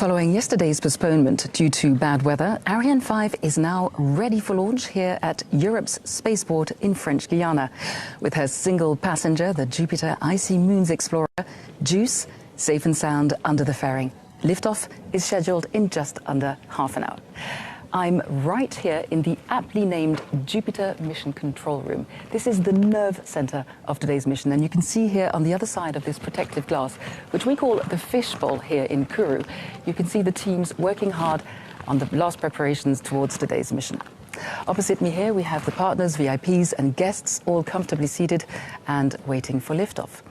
Following yesterday's postponement due to bad weather, Ariane 5 is now ready for launch here at Europe's spaceport in French Guiana. With her single passenger, the Jupiter Icy Moons Explorer, JUICE, safe and sound under the fairing. Liftoff is scheduled in just under half an hour. I'm right here in the aptly named Jupiter Mission Control Room. This is the nerve center of today's mission, and you can see here on the other side of this protective glass, which we call the fishbowl here in Kourou, you can see the teams working hard on the last preparations towards today's mission. Opposite me here, we have the partners, VIPs and guests all comfortably seated and waiting for liftoff.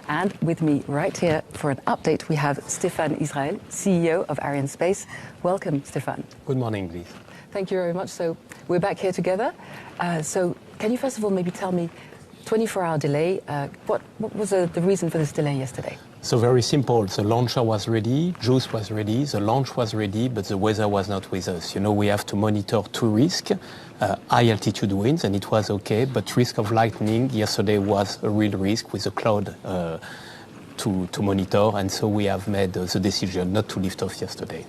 And with me right here for an update, we have Stéphane Israël, CEO of Arianespace. Welcome, Stéphane. Good morning, Liz. Thank you very much. So we're back here together. So can you first of all maybe tell me, 24-hour delay, what was the reason for this delay yesterday? So very simple. The launcher was ready, JUICE was ready, the launch was ready, but the weather was not with us. You know, we have to monitor two risks, high altitude winds, and it was okay, but risk of lightning yesterday was a real risk with the cloud to monitor, and so we have made the decision not to lift off yesterday.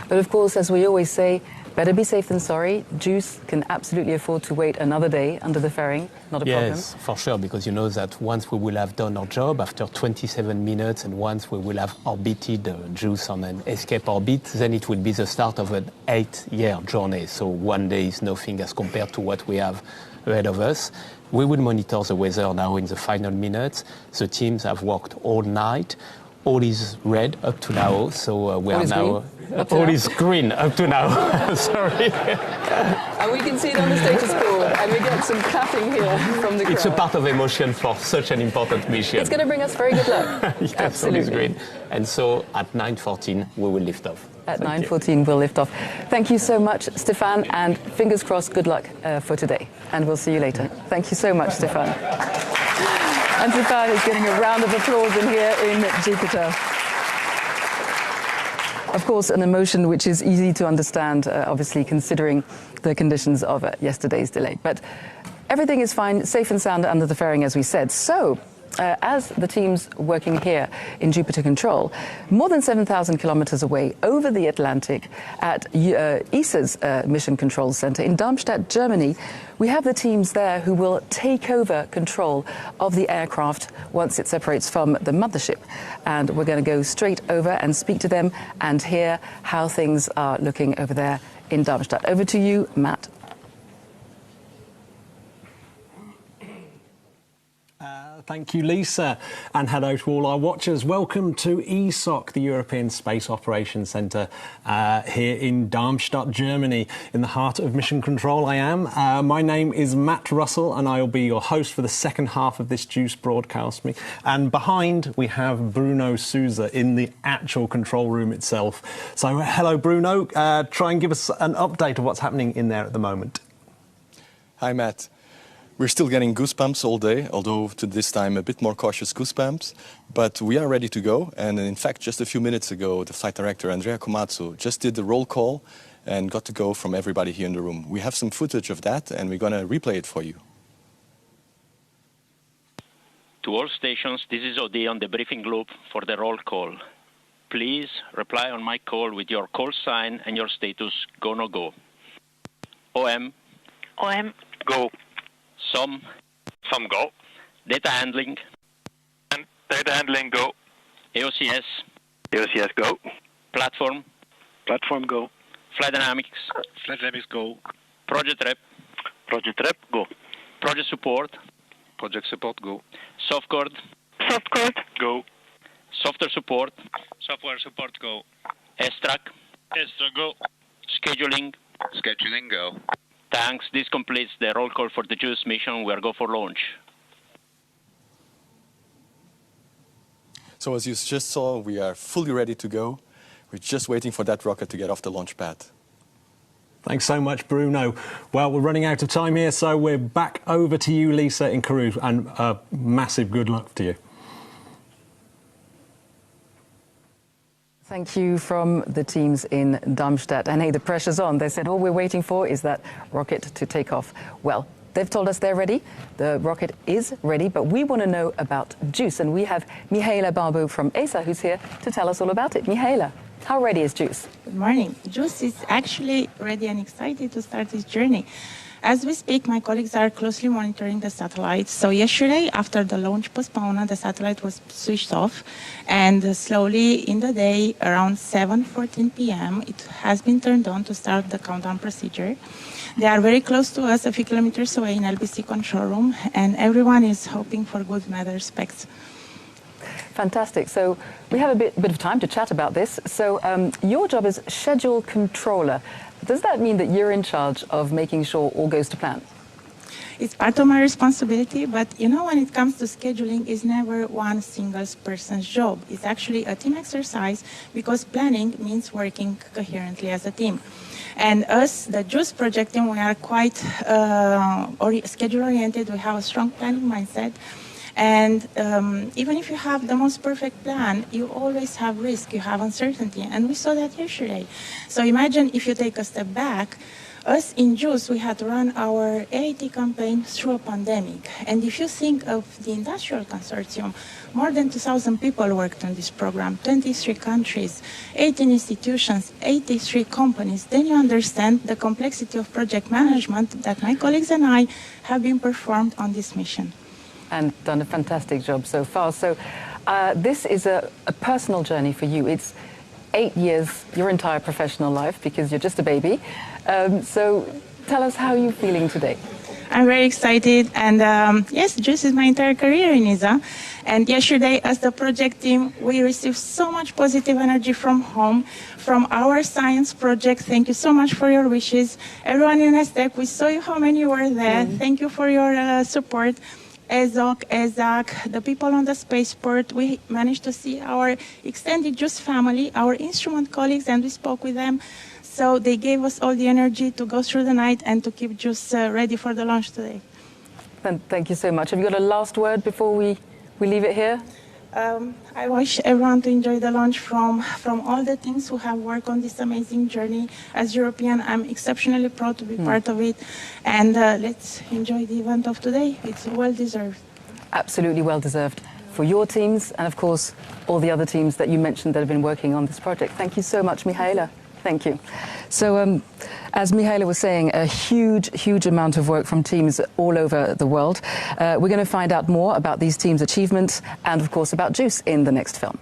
But of course, as we always say, better be safe than sorry. JUICE can absolutely afford to wait another day under the fairing, not a problem. Yes, for sure, because you know that once we will have done our job after 27 minutes and once we will have orbited JUICE on an escape orbit, then it will be the start of an 8-year journey. So one day is nothing as compared to what we have ahead of us. We will monitor the weather now in the final minutes. The teams have worked all night. All is red up to now, so we are now... All is green up to now, sorry. And we can see it on the status board, and we get some clapping here from the crowd. It's a part of emotion for such an important mission. It's going to bring us very good luck. Yes, absolutely. All is green. And so at 9:14, we will lift off. At 9:14, we'll lift off. Thank you so much, Stéphane, and fingers crossed, good luck for today. And we'll see you later. Thank you so much, Stéphane. And Stéphane is getting a round of applause in here in Jupiter. Of course, an emotion which is easy to understand, obviously, considering the conditions of yesterday's delay. But everything is fine, safe and sound under the fairing, as we said. So, as the teams working here in Jupiter Control, more than 7,000 kilometers away over the Atlantic at ESA's Mission Control Center in Darmstadt, Germany, we have the teams there who will take over control of the aircraft once it separates from the mothership. And we're going to go straight over and speak to them and hear how things are looking over there in Darmstadt. Over to you, Matt. Thank you, Lisa, and hello to all our watchers. Welcome to ESOC, the European Space Operations Centre here in Darmstadt, Germany, in the heart of Mission Control. I am. My name is Matt Russell, and I will be your host for the second half of this JUICE broadcast. And behind, we have Bruno Souza in the actual control room itself. So, hello, Bruno. Try and give us an update of what's happening in there at the moment. Hi, Matt. We're still getting goosebumps all day, although to this time a bit more cautious goosebumps. But we are ready to go. And in fact, just a few minutes ago, the flight director, Andrea Komatsu, just did the roll call and got to go from everybody here in the room. We have some footage of that, and we're going to replay it for you. To all stations, this is OD on the briefing loop for the roll call. Please reply on my call with your call sign and your status, go, no, go. OM. OM. Go. Some go. Data handling. And data handling go. AOCS. AOCS go. Platform. Platform go. Flight dynamics. Flight dynamics go. Project rep. Project rep go. Project support. Project support go. Softcode. Softcode go. Software support. Software support go. S-Track. S-Track go. Scheduling. Scheduling go. Thanks. This completes the roll call for the JUICE mission. We are go for launch. So as you just saw, we are fully ready to go. We're just waiting for that rocket to get off the launch pad. Thanks so much, Bruno. Well, we're running out of time here, so we're back over to you, Lisa, in Kourou, and massive good luck to you. Thank you from the teams in Darmstadt. And hey, the pressure's on. They said all we're waiting for is that rocket to take off. Well, they've told us they're ready. The rocket is ready, but we want to know about JUICE. And we have Mihaela Barbu from ESA who's here to tell us all about it. Mihaela. How ready is Juice? Good morning. Juice is actually ready and excited to start this journey. As we speak, my colleagues are closely monitoring the satellite. So yesterday, after the launch postponement, the satellite was switched off. And slowly in the day, around 7:14 p.m., it has been turned on to start the countdown procedure. They are very close to us, a few kilometers away in LBC control room, and everyone is hoping for good weather specs. Fantastic. So we have a bit of time to chat about this. So your job is schedule controller. Does that mean that you're in charge of making sure all goes to plan? It's part of my responsibility, but when it comes to scheduling, it's never one single person's job. It's actually a team exercise because planning means working coherently as a team. And us, the JUICE project team, we are quite schedule-oriented. We have a strong planning mindset. And even if you have the most perfect plan, you always have risk, you have uncertainty. And we saw that yesterday. So imagine if you take a step back, us in JUICE, we had to run our AIT campaign through a pandemic. And if you think of the industrial consortium, more than 2,000 people worked on this program, 23 countries, 18 institutions, 83 companies, then you understand the complexity of project management that my colleagues and I have been performed on this mission. And done a fantastic job so far. So this is a personal journey for you. It's 8 years, your entire professional life, because you're just a baby. So tell us how you're feeling today. I'm very excited, and yes, JUICE is my entire career in ESA. And yesterday, as the project team, we received so much positive energy from home, from our science project. Thank you so much for your wishes. Everyone in STEC, we saw you how many were there. Thank you for your support. ESOC, ESAC, the people on the spaceport, we managed to see our extended JUICE family, our instrument colleagues, and we spoke with them. So they gave us all the energy to go through the night and to keep JUICE ready for the launch today. Thank you so much. Have you got a last word before we leave it here? I wish everyone to enjoy the launch from all the teams who have worked on this amazing journey. As European, I'm exceptionally proud to be part of it. And let's enjoy the event of today. It's well-deserved. Absolutely well-deserved for your teams and, of course, all the other teams that you mentioned that have been working on this project. Thank you so much, Mihaela. Thank you. So, as Mihaela was saying, a huge amount of work from teams all over the world. We're going to find out more about these teams' achievements and, of course, about JUICE in the next film.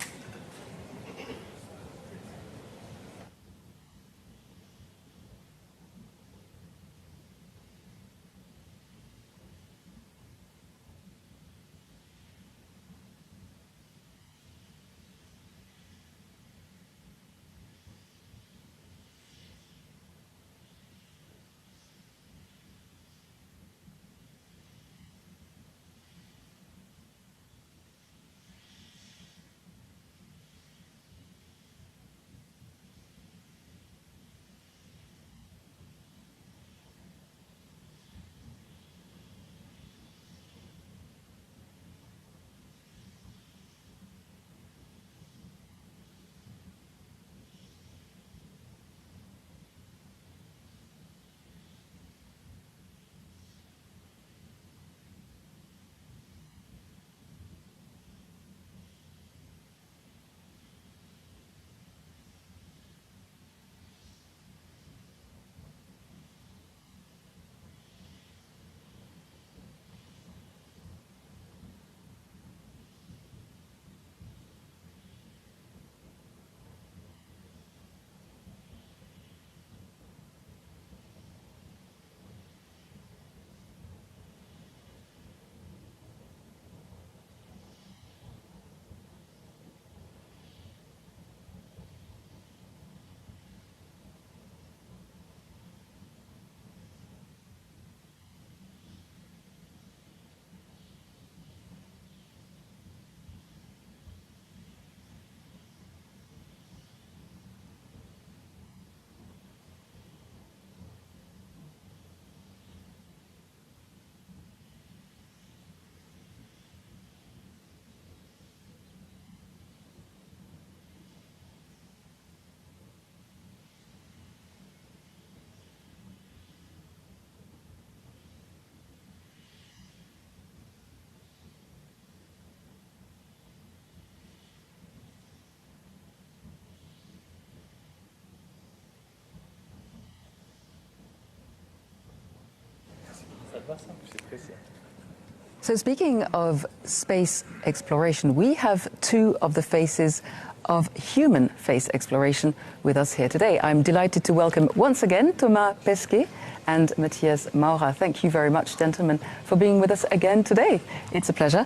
So speaking of space exploration, we have two of the faces of human face exploration with us here today. I'm delighted to welcome once again Thomas Pesquet and Matthias Maurer. Thank you very much, gentlemen, for being with us again today. It's a pleasure.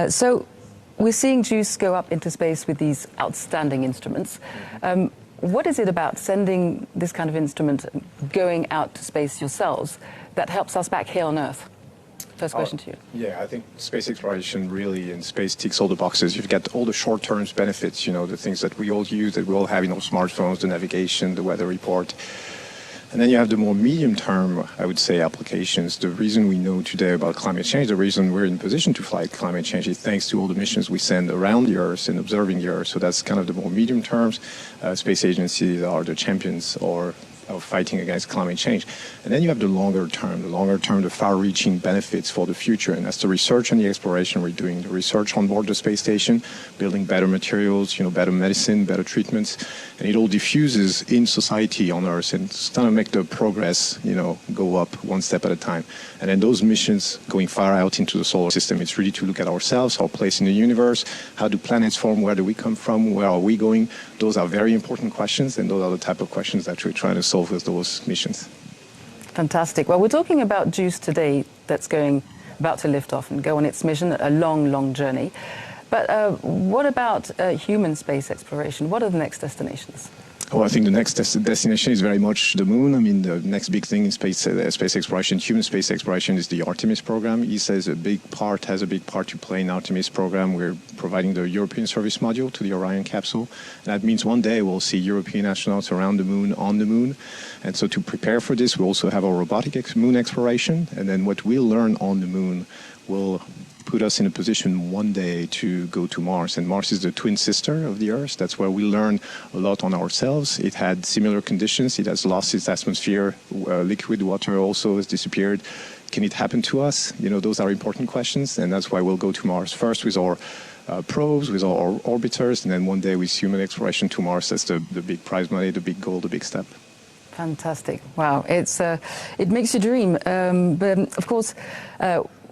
So we're seeing JUICE go up into space with these outstanding instruments. What is it about sending this kind of instrument, going out to space yourselves, that helps us back here on Earth? First question to you. Yeah, I think space exploration really in space ticks all the boxes. You've got all the short-term benefits, the things that we all use, that we all have in our smartphones, the navigation, the weather report. And then you have the more medium-term, I would say, applications. The reason we know today about climate change, the reason we're in position to fight climate change is thanks to all the missions we send around the Earth and observing the Earth. So that's kind of the more medium terms. Space agencies are the champions of fighting against climate change. And then you have the longer term, the far-reaching benefits for the future. And that's the research and the exploration we're doing, the research on board the space station, building better materials, better medicine, better treatments. And it all diffuses in society on Earth and it's going to make the progress, go up one step at a time. And then those missions going far out into the solar system, it's really to look at ourselves, our place in the universe, how do planets form, where do we come from, where are we going? Those are very important questions, and those are the type of questions that we're trying to solve with those missions. Fantastic. Well, we're talking about JUICE today that's about to lift off and go on its mission, a long, long journey. But what about human space exploration? What are the next destinations? Oh, I think the next destination is very much the moon. I mean, the next big thing in space exploration, human space exploration, is the Artemis program. ESA has a big part to play in the Artemis program. We're providing the European service module to the Orion capsule. And that means one day we'll see European astronauts around the moon, on the moon. And so to prepare for this, we also have our robotic moon exploration. And then what we'll learn on the moon will put us in a position one day to go to Mars. And Mars is the twin sister of the Earth. That's where we learn a lot on ourselves. It had similar conditions. It has lost its atmosphere. Liquid water also has disappeared. Can it happen to us? Those are important questions. And that's why we'll go to Mars first with our probes, with our orbiters, and then one day with human exploration to Mars. That's the big prize money, the big goal, the big step. Fantastic. Wow. It makes you dream. But of course,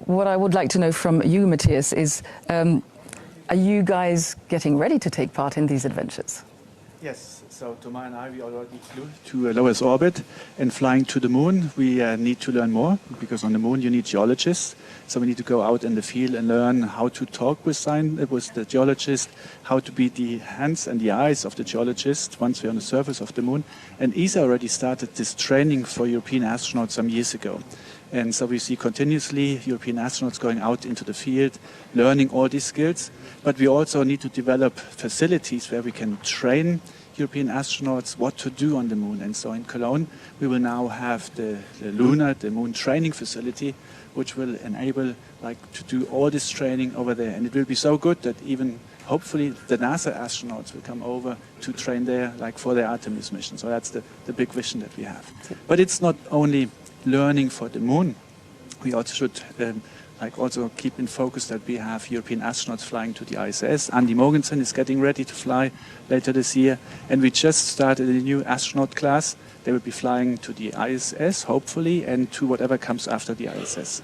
what I would like to know from you, Matthias, is are you guys getting ready to take part in these adventures? Yes, so Thomas and I, we already flew to low Earth orbit and flying to the moon. We need to learn more because on the moon you need geologists. So we need to go out in the field and learn how to talk with the geologist, how to be the hands and the eyes of the geologist once we're on the surface of the moon. And ESA already started this training for European astronauts some years ago. And so we see continuously European astronauts going out into the field, learning all these skills. But we also need to develop facilities where we can train European astronauts what to do on the moon. And so in Cologne, we will now have the moon training facility, which will enable to do all this training over there. And it will be so good that even hopefully the NASA astronauts will come over to train there for their Artemis mission. So that's the big vision that we have. But it's not only learning for the moon. We also should also keep in focus that we have European astronauts flying to the ISS. Andy Mogensen is getting ready to fly later this year. And we just started a new astronaut class. They will be flying to the ISS, hopefully, and to whatever comes after the ISS.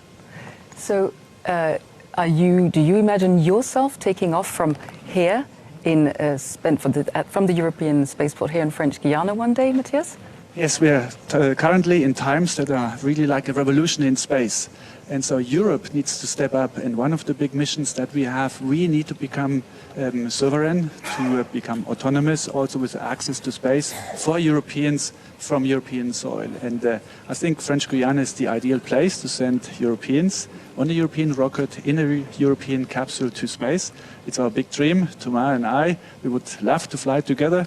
So do you imagine yourself taking off from here from the European spaceport here in French Guiana one day, Matthias? Yes, we are currently in times that are really like a revolution in space. And so Europe needs to step up. And one of the big missions that we have, we need to become sovereign, to become autonomous, also with access to space for Europeans from European soil. And I think French Guiana is the ideal place to send Europeans on a European rocket in a European capsule to space. It's our big dream. Thomas and I, we would love to fly together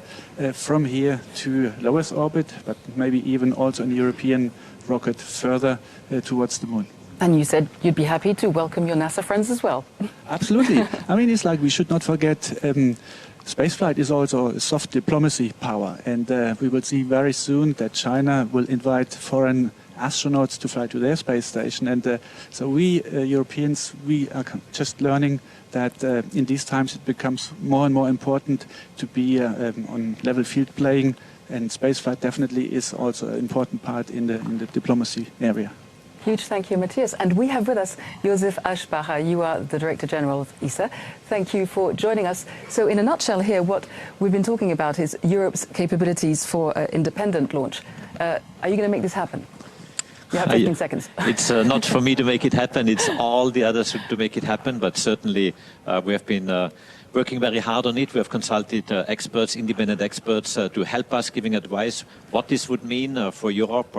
from here to low Earth orbit, but maybe even also in a European rocket further towards the moon. And you said you'd be happy to welcome your NASA friends as well. Absolutely. I mean, it's we should not forget spaceflight is also a soft diplomacy power. And we will see very soon that China will invite foreign astronauts to fly to their space station. And so we Europeans, we are just learning that in these times it becomes more and more important to be on level field playing. And spaceflight definitely is also an important part in the diplomacy area. Huge thank you, Matthias. And we have with us Josef Aschbacher. You are the Director General of ESA. Thank you for joining us. So in a nutshell here, what we've been talking about is Europe's capabilities for independent launch. Are you going to make this happen? You have 15 seconds. It's not for me to make it happen. It's all the others to make it happen. But certainly we have been working very hard on it. We have consulted experts, independent experts, to help us, giving advice what this would mean for Europe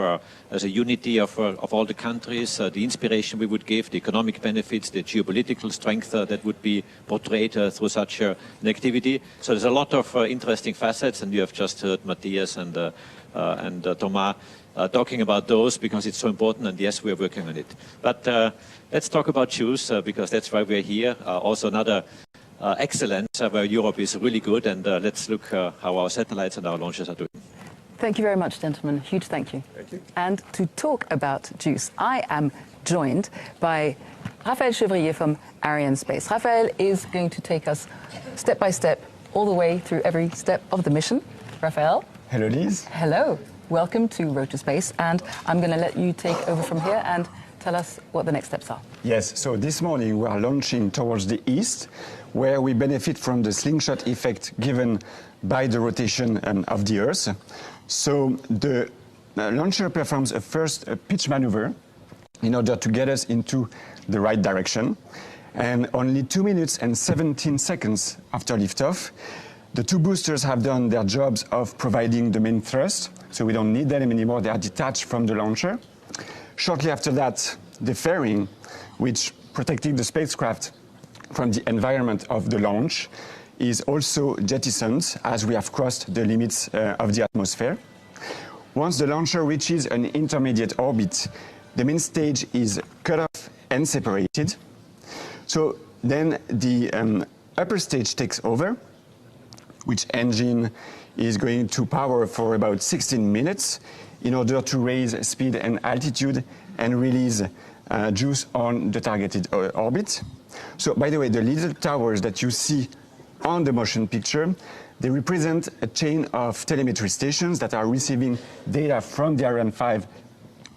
as a unity of all the countries, the inspiration we would give, the economic benefits, the geopolitical strength that would be portrayed through such an activity. So there's a lot of interesting facets, and you have just heard Matthias and Thomas talking about those because it's so important, and yes, we're working on it. But let's talk about JUICE because that's why we're here. Also another excellence where Europe is really good, and let's look how our satellites and our launches are doing. Thank you very much, gentlemen. Huge thank you. Thank you. And to talk about JUICE, I am joined by Raphaël Chevrier from Arianespace. Raphaël is going to take us step by step all the way through every step of the mission. Raphaël? Hello, Liz. Hello. Welcome to Road to Space, and I'm going to let you take over from here and tell us what the next steps are. Yes, so this morning we are launching towards the east, where we benefit from the slingshot effect given by the rotation of the Earth. So the launcher performs a first pitch maneuver in order to get us into the right direction. And only 2 minutes and 17 seconds after liftoff, the two boosters have done their jobs of providing the main thrust, so we don't need them anymore. They are detached from the launcher. Shortly after that, the fairing, which protected the spacecraft from the environment of the launch, is also jettisoned as we have crossed the limits of the atmosphere. Once the launcher reaches an intermediate orbit, the main stage is cut off and separated. So then the upper stage takes over, which engine is going to power for about 16 minutes in order to raise speed and altitude and release JUICE on the targeted orbit. So, by the way, the little towers that you see on the motion picture, they represent a chain of telemetry stations that are receiving data from the Ariane 5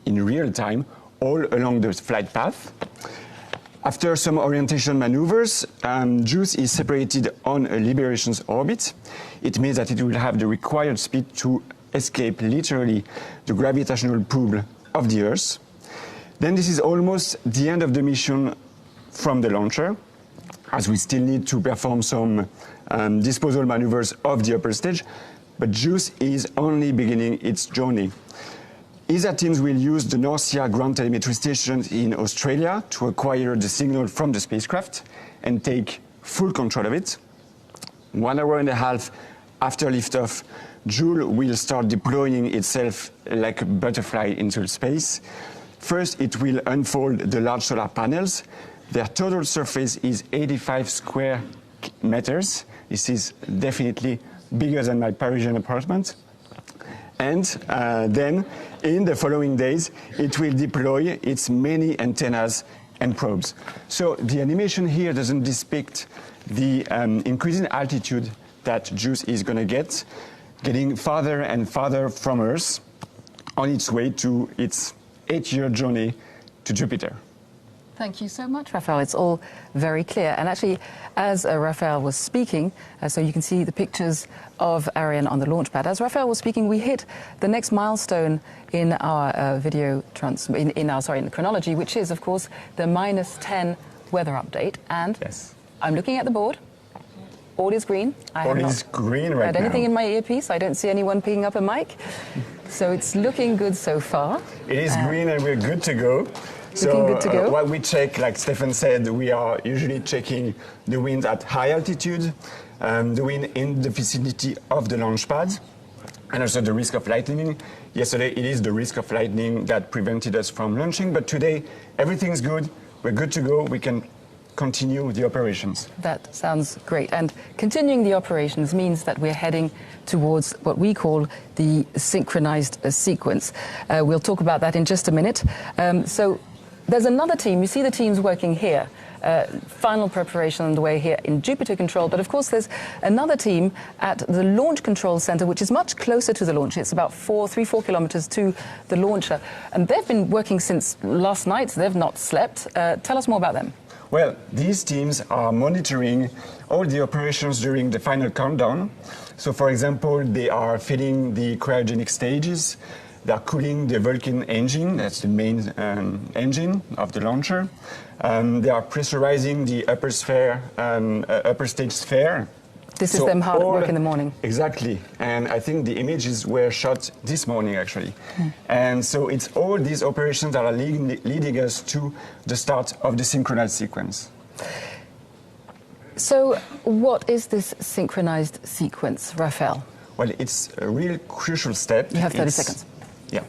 in real time all along the flight path. After some orientation maneuvers, JUICE is separated on a liberations orbit. It means that it will have the required speed to escape literally the gravitational pull of the Earth. Then this is almost the end of the mission from the launcher, as we still need to perform some disposal maneuvers of the upper stage, but JUICE is only beginning its journey. ESA teams will use the Norcia ground telemetry stations in Australia to acquire the signal from the spacecraft and take full control of it. 1 hour and a half after liftoff, Joule will start deploying itself like a butterfly into space. First, it will unfold the large solar panels. Their total surface is 85 square meters. This is definitely bigger than my Parisian apartment. And then, in the following days, it will deploy its many antennas and probes. So the animation here doesn't depict the increasing altitude that JUICE is going to get, getting farther and farther from Earth on its way to its 8-year journey to Jupiter. Thank you so much, Raphaël. It's all very clear. And actually, as Raphaël was speaking, so you can see the pictures of Ariane on the launch pad. As Raphaël was speaking, we hit the next milestone in our in the chronology, which is, of course, the -10 weather update. And yes, I'm looking at the board. All is green. All is green right now. Heard anything in my earpiece? I don't see anyone picking up a mic. So it's looking good so far. It is green and we're good to go. Looking good to go. What we check, like Stefan said, we are usually checking the wind at high altitude, the wind in the vicinity of the launch pad, and also the risk of lightning. Yesterday, it is the risk of lightning that prevented us from launching, but today, everything's good. We're good to go. We can continue the operations. That sounds great. And continuing the operations means that we're heading towards what we call the synchronized sequence. We'll talk about that in just a minute. So there's another team. You see the teams working here. final preparation underway here in Jupiter Control. But of course, there's another team at the Launch Control Center, which is much closer to the launch. It's about 3-4 kilometers to the launcher. And they've been working since last night. They've not slept. Tell us more about them. Well, these teams are monitoring all the operations during the final countdown. So, for example, they are filling the cryogenic stages. They are cooling the Vulcan engine, that's the main engine of the launcher. They are pressurizing the upper stage sphere. This is them hard at work in the morning. Exactly. And I think the images were shot this morning, actually. And so it's all these operations that are leading us to the start of the synchronized sequence. So what is this synchronized sequence, Raphael? Well, it's a really crucial step. You have 30 seconds. Yeah.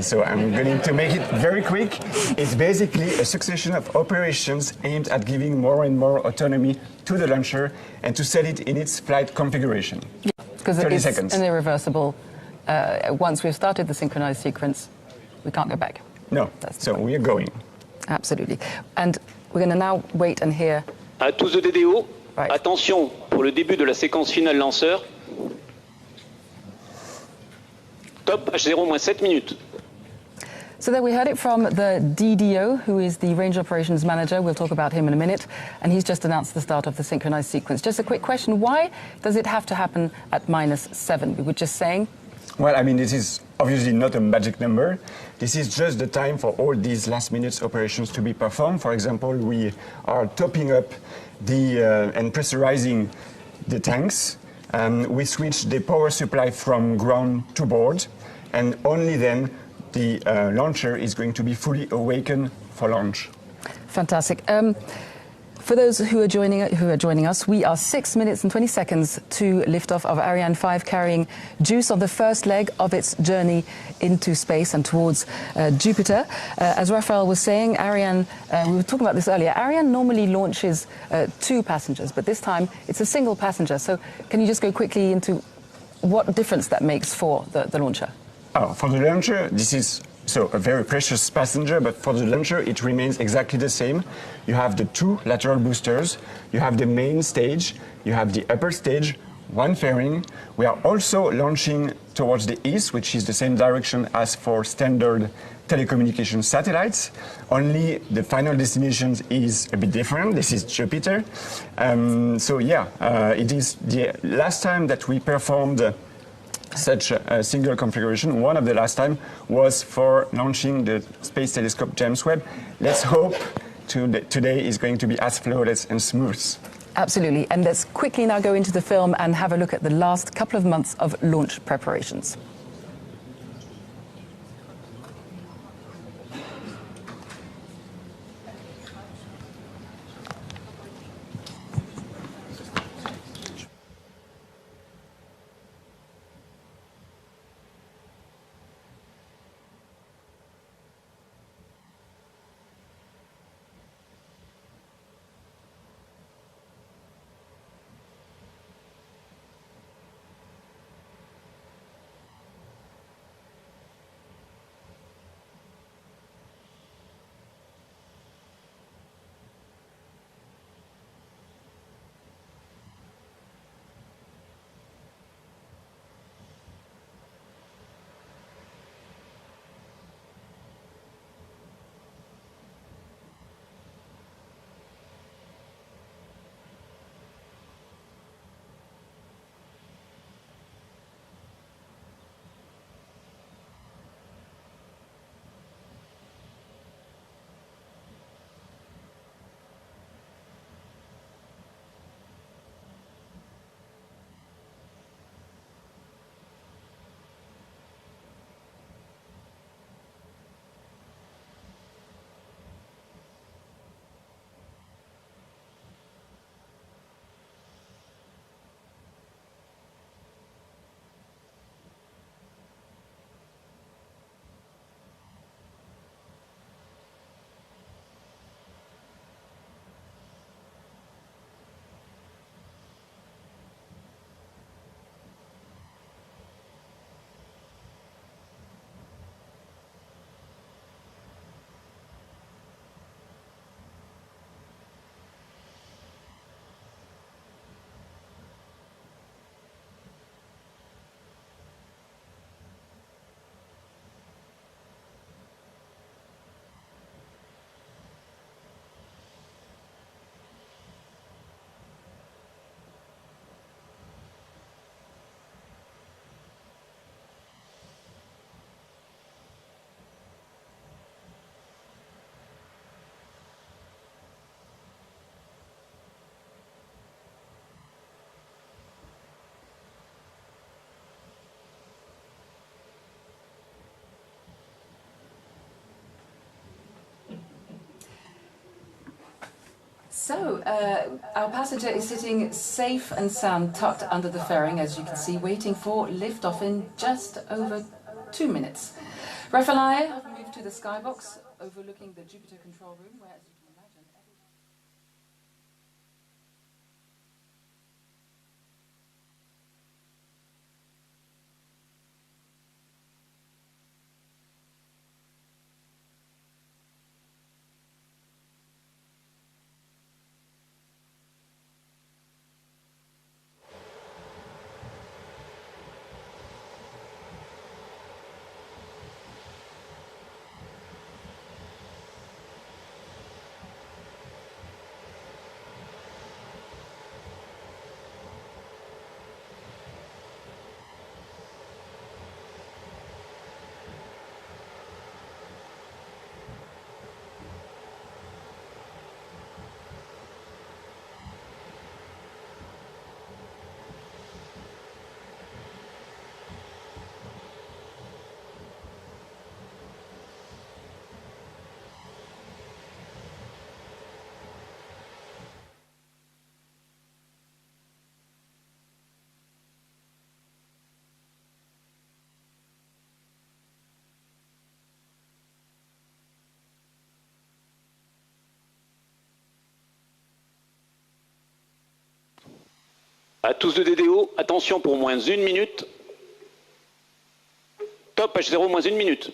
So I'm going to make it very quick. It's basically a succession of operations aimed at giving more and more autonomy to the launcher and to set it in its flight configuration. Yeah, because it's an irreversible. Once we've started the synchronized sequence, we can't go back. No, so we are going. Absolutely. And we're going to now wait and hear. À tous de DDO, attention pour le début de la séquence finale lanceur. Top H0-7 minutes. So there we heard it from the DDO, who is the Range Operations Manager. We'll talk about him in a minute. And he's just announced the start of the synchronized sequence. Just a quick question. Why does it have to happen at -7? We were just saying. Well, I mean, this is obviously not a magic number. This is just the time for all these last-minute operations to be performed. For example, we are topping up and pressurizing the tanks. We switch the power supply from ground to board, and only then the launcher is going to be fully awakened for launch. Fantastic. For those who are joining us, we are 6 minutes and 20 seconds to liftoff of Ariane 5, carrying JUICE on the first leg of its journey into space and towards Jupiter. As Raphael was saying, Ariane, we were talking about this earlier, Ariane normally launches 2 passengers, but this time it's a single passenger. So can you just go quickly into what difference that makes for the launcher? Oh, for the launcher, this is a very precious passenger, but for the launcher, it remains exactly the same. You have the 2 lateral boosters, you have the main stage, you have the upper stage, 1 fairing. We are also launching towards the east, which is the same direction as for standard telecommunication satellites. Only the final destination is a bit different. This is Jupiter. It is the last time that we performed such a single configuration. One of the last time was for launching the Space Telescope James Webb. Let's hope today is going to be as flawless and smooth. Absolutely. And let's quickly now go into the film and have a look at the last couple of months of launch preparations. So, our passenger is sitting safe and sound, tucked under the fairing, as you can see, waiting for liftoff in just over 2 minutes. Raph and I have moved to the skybox overlooking the Jupiter control room, where, as you can imagine, À tous de DDO, attention pour moins 1 minute. Top, H0, moins 1 minute.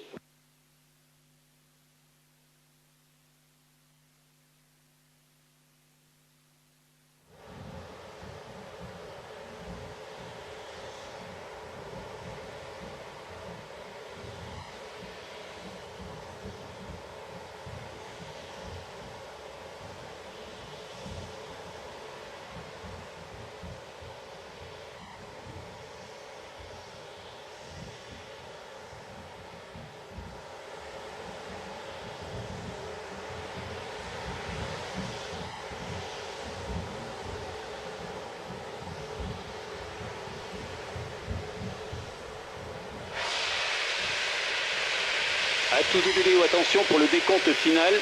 À tous de DDO, attention pour le décompte final.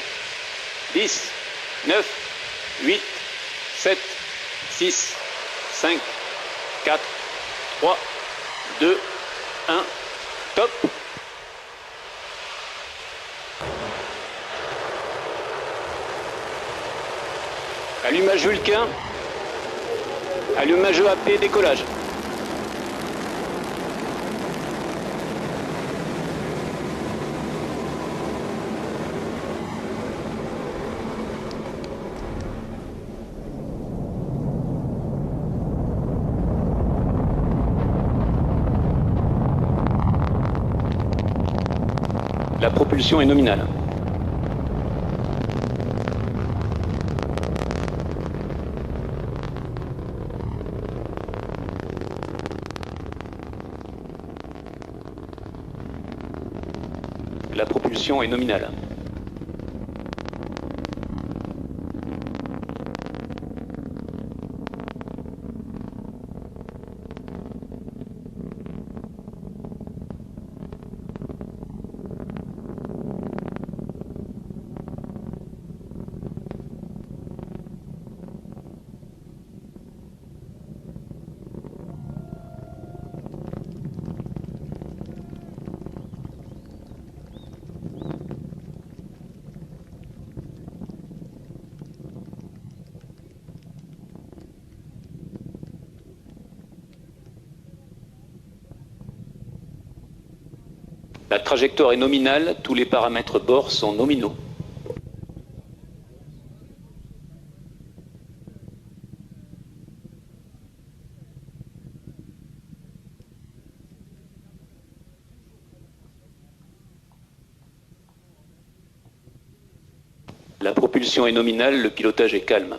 10, 9, 8, 7, 6, 5, 4, 3, 2, 1, top. Allumage Vulcain. Allumage AP, décollage. La propulsion est nominale. La propulsion est nominale. La trajectoire est nominale, tous les paramètres bord sont nominaux. La propulsion est nominale, le pilotage est calme.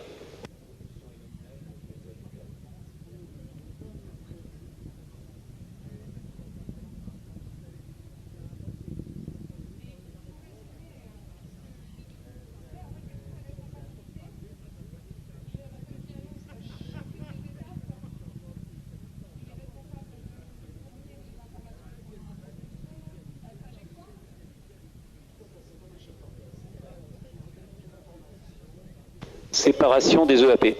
Séparation des EAP.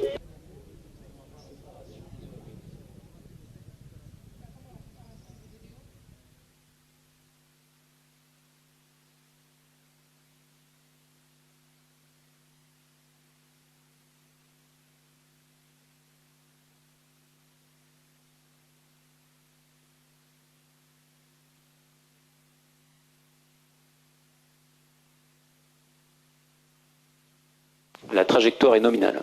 La trajectoire est nominale.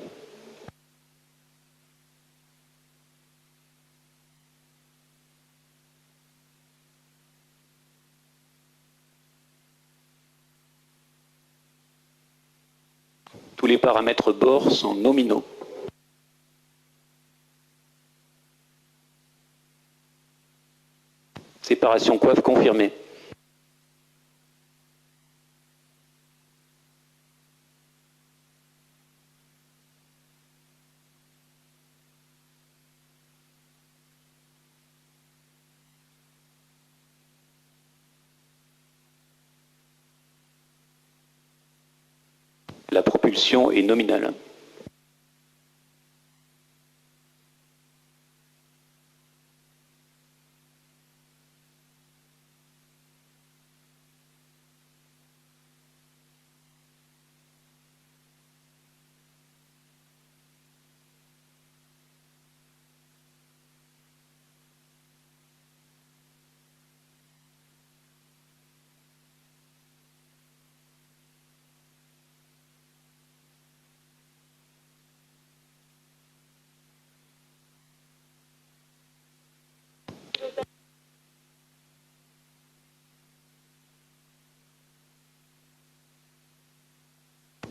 Tous les paramètres bord sont nominaux. Séparation coiffe confirmée. La propulsion est nominale.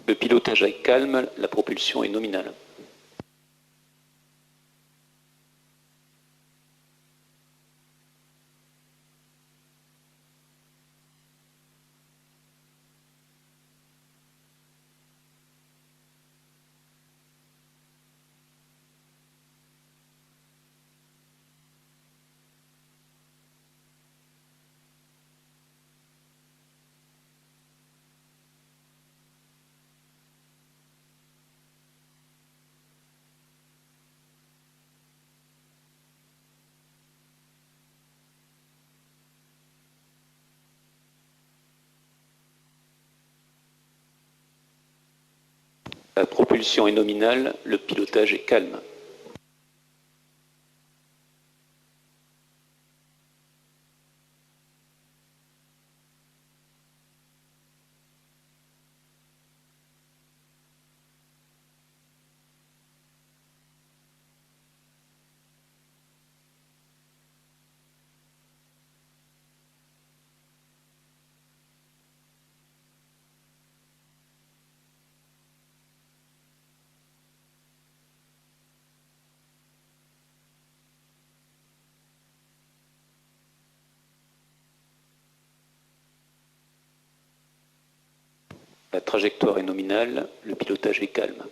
Le pilotage est calme, la propulsion est nominale. La propulsion est nominale, le pilotage est calme. La trajectoire est nominale, le pilotage est calme.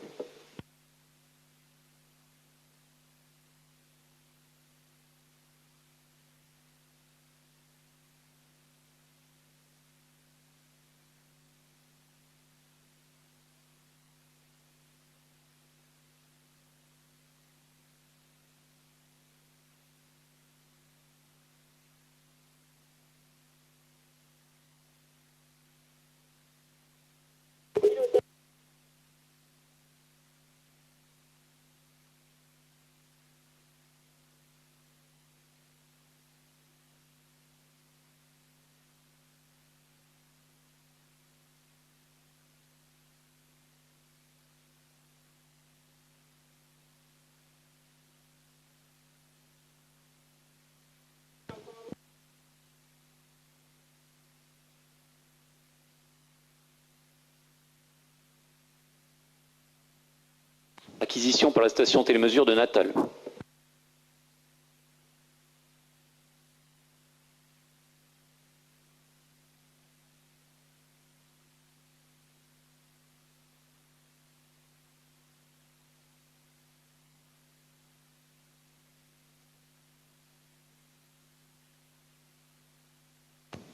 Acquisition par la station télémesure de Natal.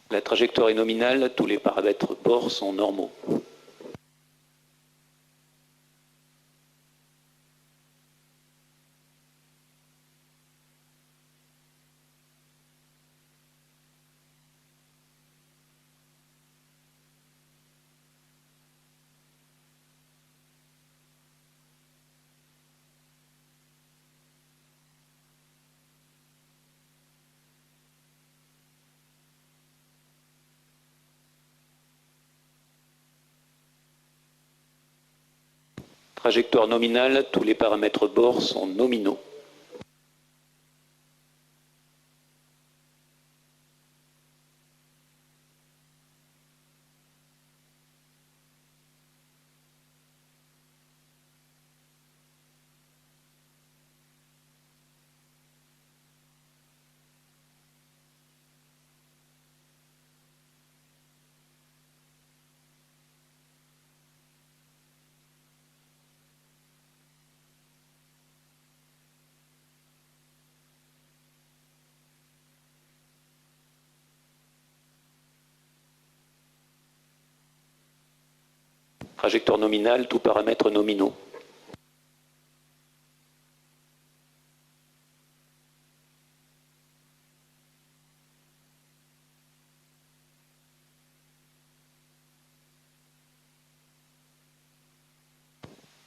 La trajectoire est nominale, tous les paramètres bord sont normaux. Trajectoire nominale, tous les paramètres bord sont nominaux. Trajectoire nominale, tous paramètres nominaux.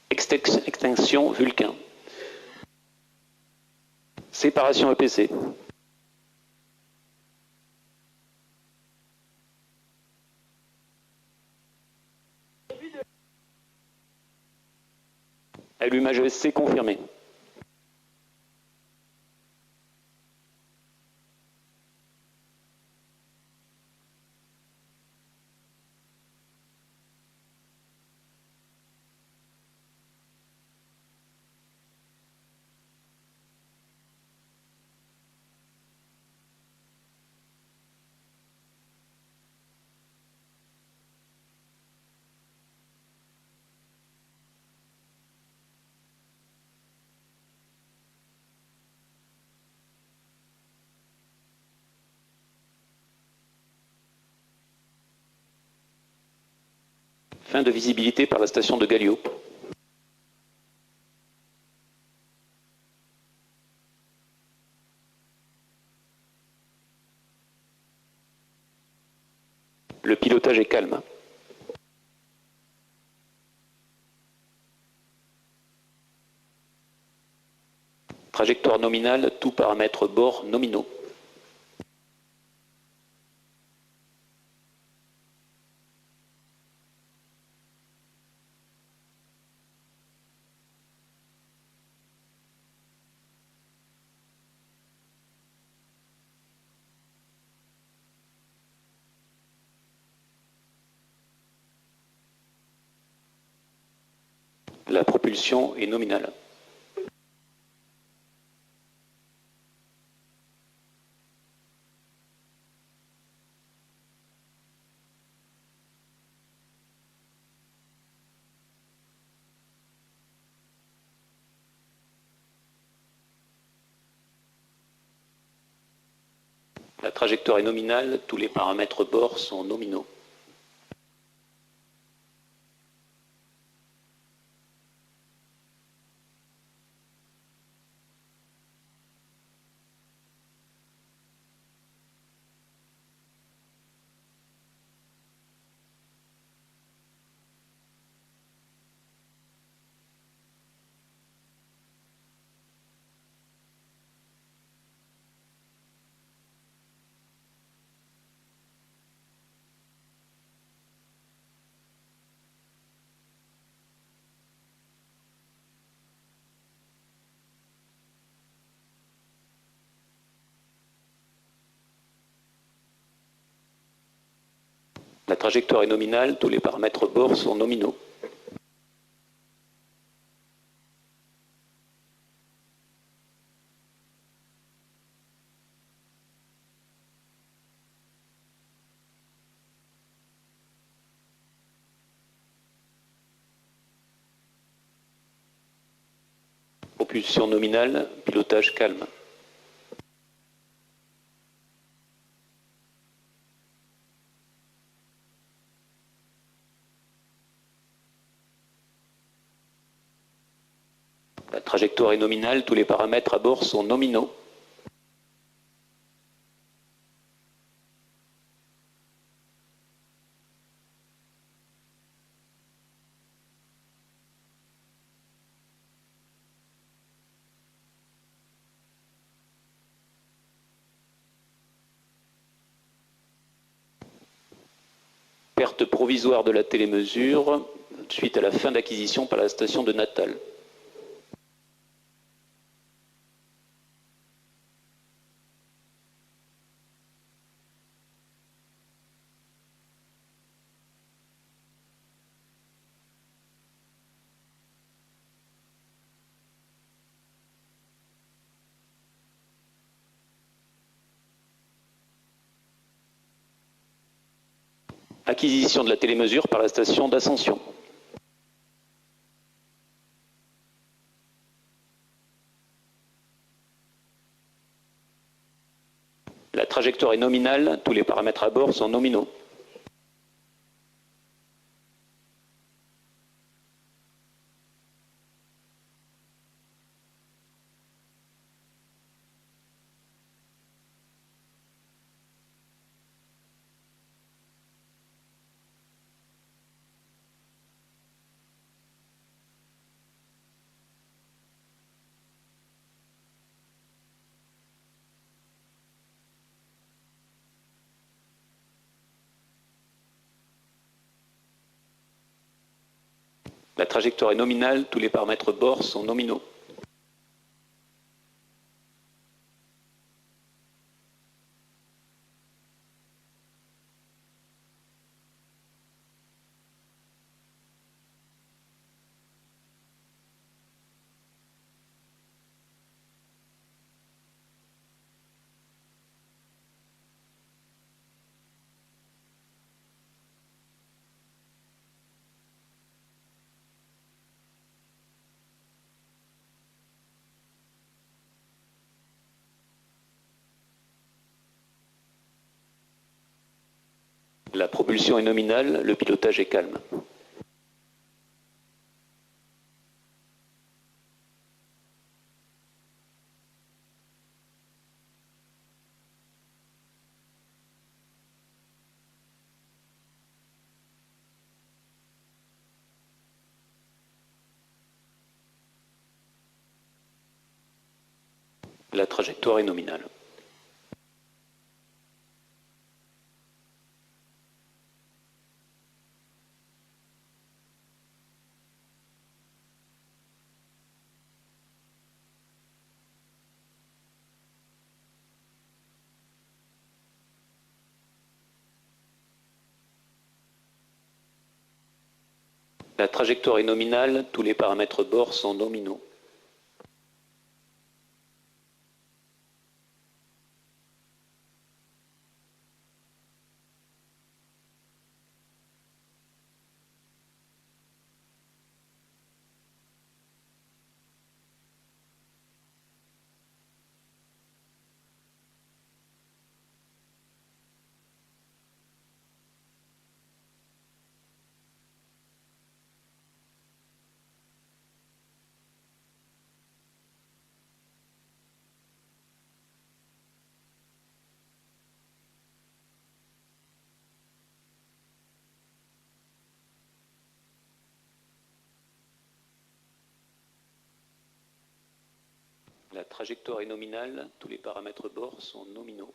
Extinction Vulcain. Séparation EPC. Allumage ESC confirmé. Fin de visibilité par la station de Gallio. Le pilotage est calme. Trajectoire nominale, tous paramètres bord nominaux. La propulsion est nominale. La trajectoire est nominale, tous les paramètres bord sont nominaux. La trajectoire est nominale, tous les paramètres bord sont nominaux. Propulsion nominale, pilotage calme. La trajectoire est nominale, tous les paramètres à bord sont nominaux. Perte provisoire de la télémesure, suite à la fin d'acquisition par la station de Natal. Acquisition de la télémesure par la station d'Ascension. La trajectoire est nominale, tous les paramètres à bord sont nominaux. La trajectoire est nominale, tous les paramètres bord sont nominaux. La propulsion est nominale, le pilotage est calme. La trajectoire est nominale. La trajectoire est nominale, tous les paramètres bord sont nominaux. La trajectoire est nominale, tous les paramètres bord sont nominaux.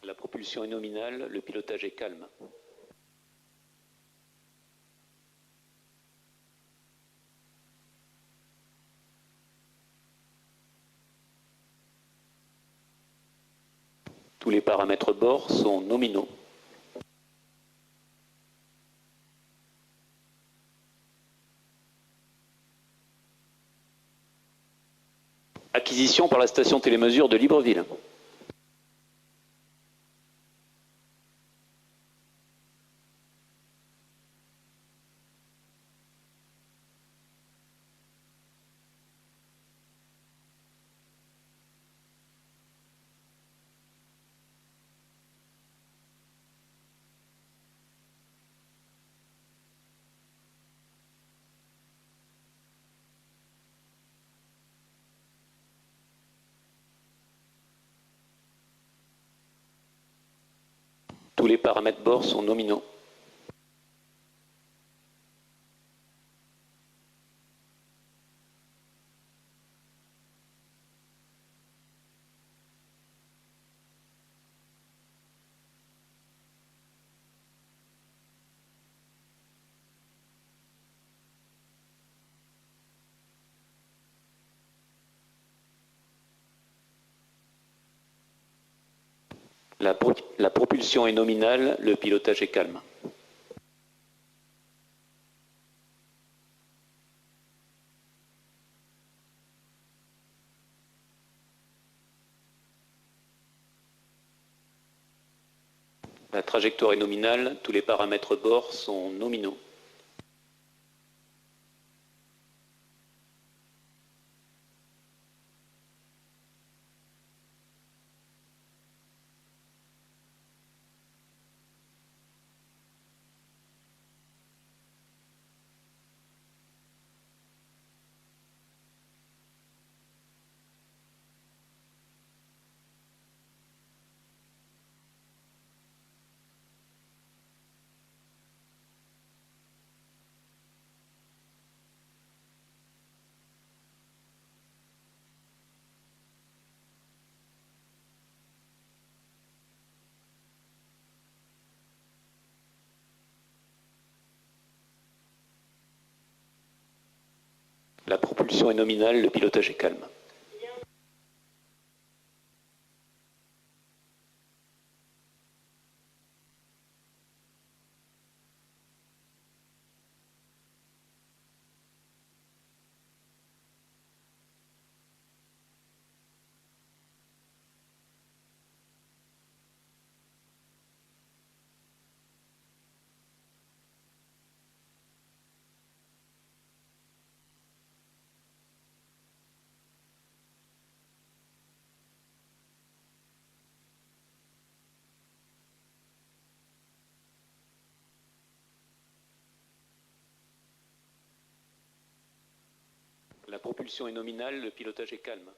La propulsion est nominale, le pilotage est calme. Tous les paramètres bord sont nominaux. Acquisition par la station télémesure de Libreville. tous les paramètres bord sont nominaux. La propulsion est nominale, le pilotage est calme. La trajectoire est nominale, tous les paramètres bord sont nominaux. La propulsion est nominale, le pilotage est calme. La propulsion est nominale, le pilotage est calme.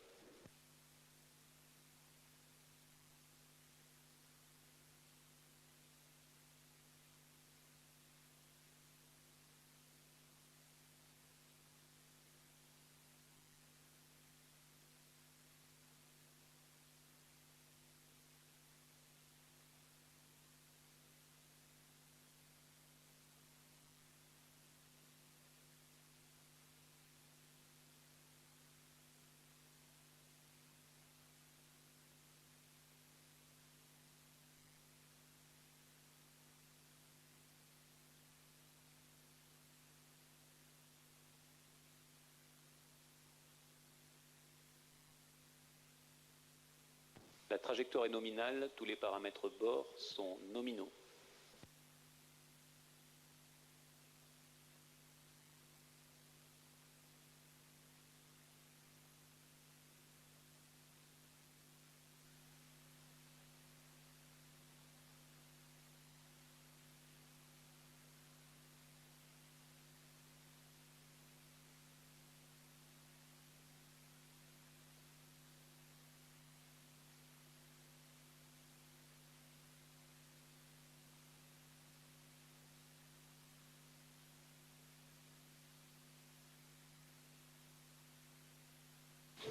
La trajectoire est nominale, tous les paramètres bord sont nominaux.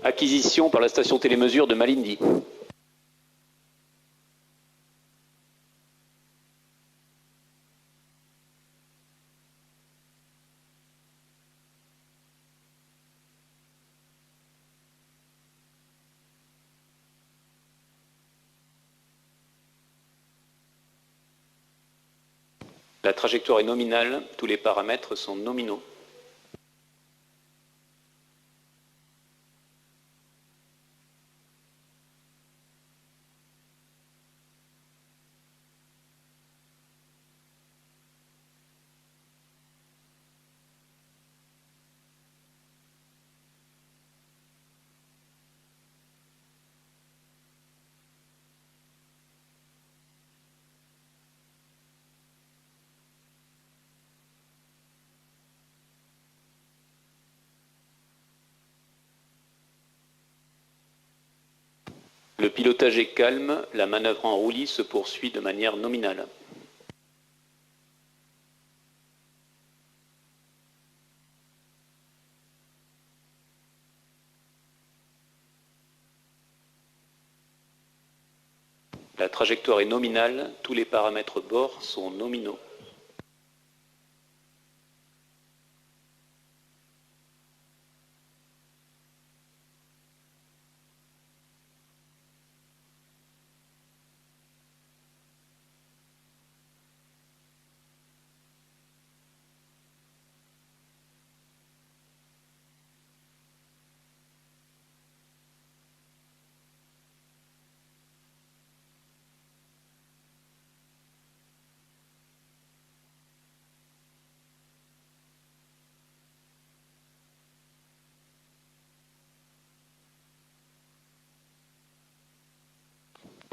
Acquisition par la station télémesure de Malindi. La trajectoire est nominale, tous les paramètres sont nominaux. Le pilotage est calme, la manœuvre en roulis se poursuit de manière nominale. La trajectoire est nominale, tous les paramètres bord sont nominaux.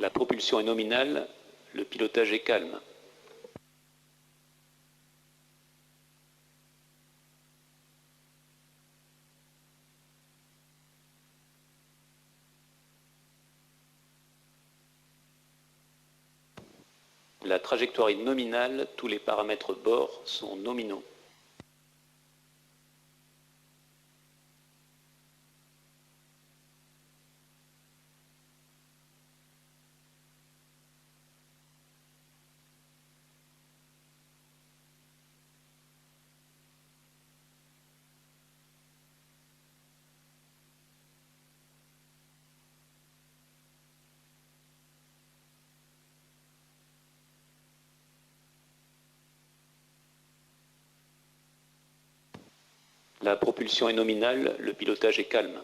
La propulsion est nominale, le pilotage est calme. La trajectoire est nominale, tous les paramètres bord sont nominaux. La propulsion est nominale, le pilotage est calme.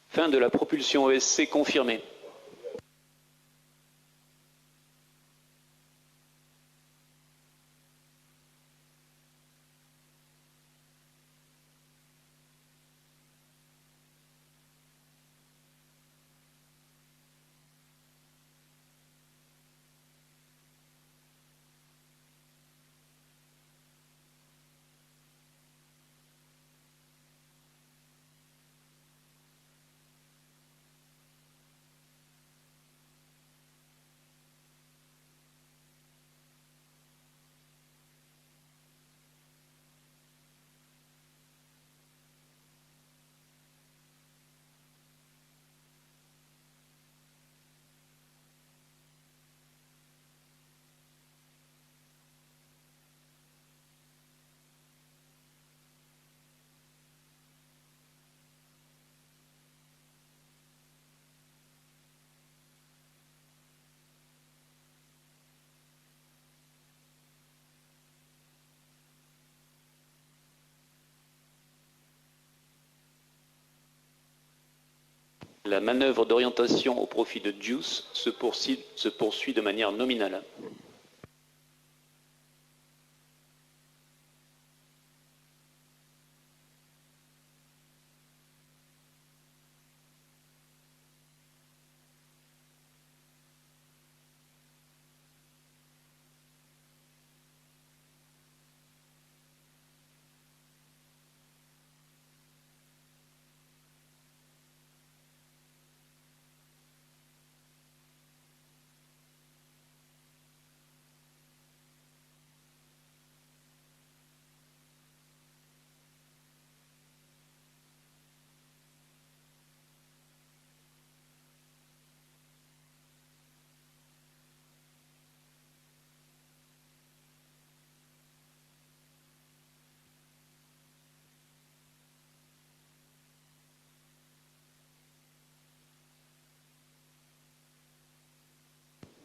Fin de la propulsion ESC confirmée. La manœuvre d'orientation au profit de JUICE se poursuit de manière nominale.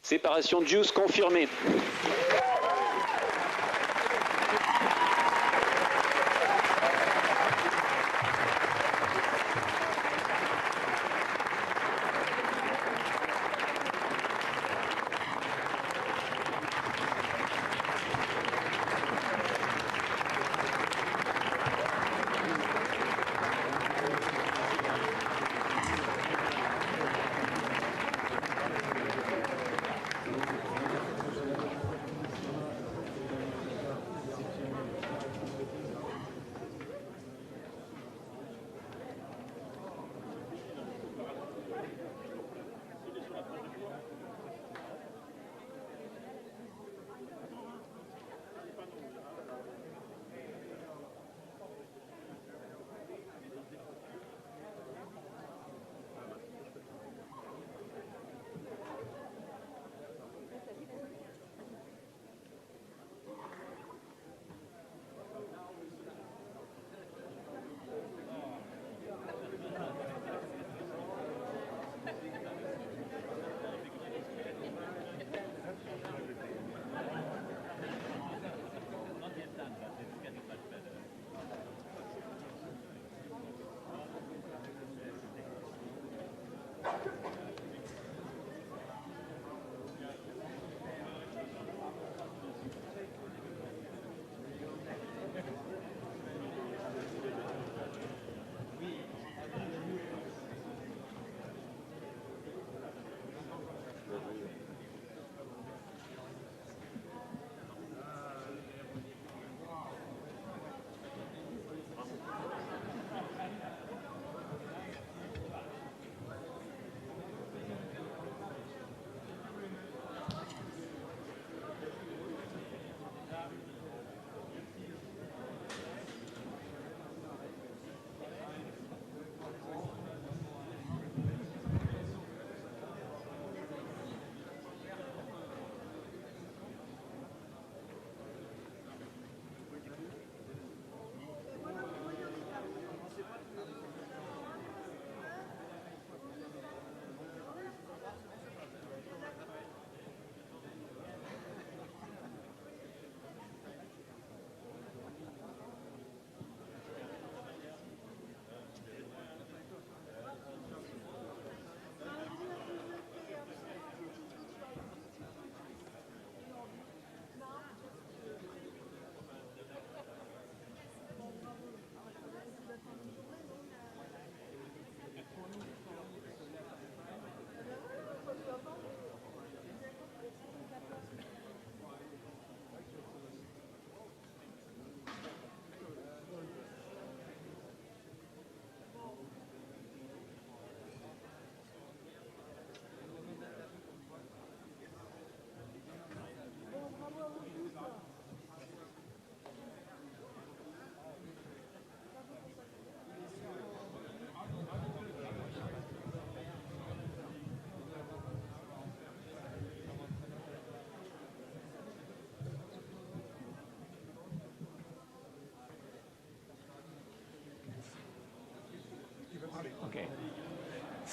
Séparation JUICE confirmée.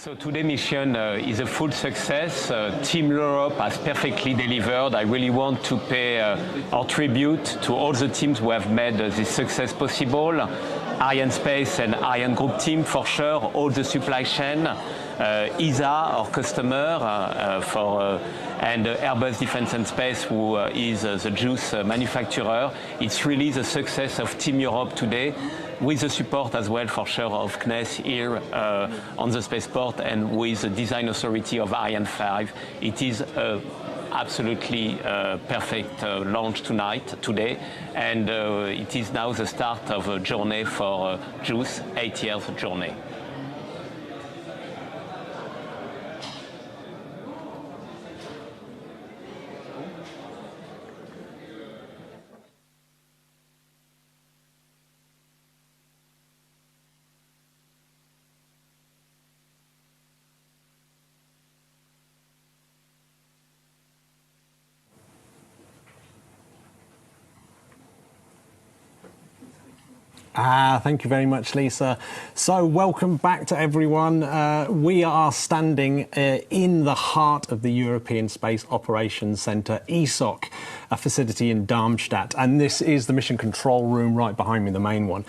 So today's mission is a full success. Team Europe has perfectly delivered. I really want to pay our tribute to all the teams who have made this success possible. Arianespace and Ariane Group team for sure, all the supply chain, ESA, our customer, and Airbus Defence and Space, who is the juice manufacturer. It's really the success of Team Europe today, with the support as well for sure of CNES here on the spaceport and with the design authority of Ariane 5. It is absolutely perfect launch today, and it is now the start of a journey for JUICE, 8 years journey. Thank you very much, Lisa. So welcome back to everyone. We are standing in the heart of the European Space Operations Centre, ESOC, a facility in Darmstadt. And this is the mission control room right behind me, the main one.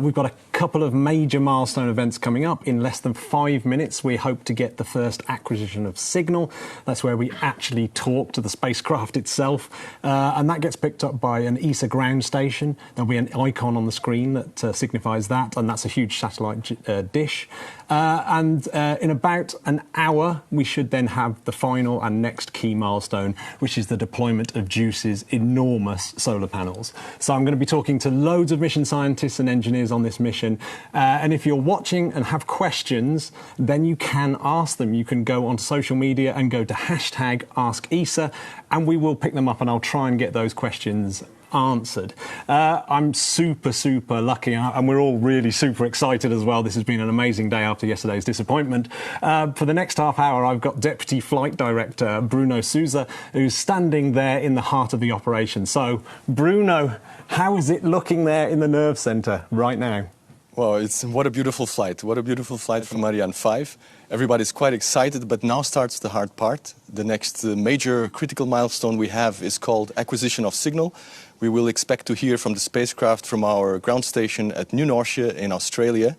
We've got a couple of major milestone events coming up. In less than 5 minutes, we hope to get the first acquisition of signal. That's where we actually talk to the spacecraft itself. And that gets picked up by an ESA ground station. There'll be an icon on the screen that signifies that, and that's a huge satellite dish. And in about an hour, we should then have the final and next key milestone, which is the deployment of JUICE's enormous solar panels. So I'm going to be talking to loads of mission scientists and engineers on this mission. And if you're watching and have questions, then you can ask them. You can go onto social media and go to #AskESA, and we will pick them up, and I'll try and get those questions answered. I'm super lucky, and we're all really super excited as well. This has been an amazing day after yesterday's disappointment. For the next half hour, I've got Deputy Flight Director Bruno Souza, who's standing there in the heart of the operation. So, Bruno, how is it looking there in the nerve centre right now? Well, what a beautiful flight. What a beautiful flight from Ariane 5. Everybody's quite excited, but now starts the hard part. The next major critical milestone we have is called acquisition of signal. We will expect to hear from the spacecraft from our ground station at New Norcia in Australia.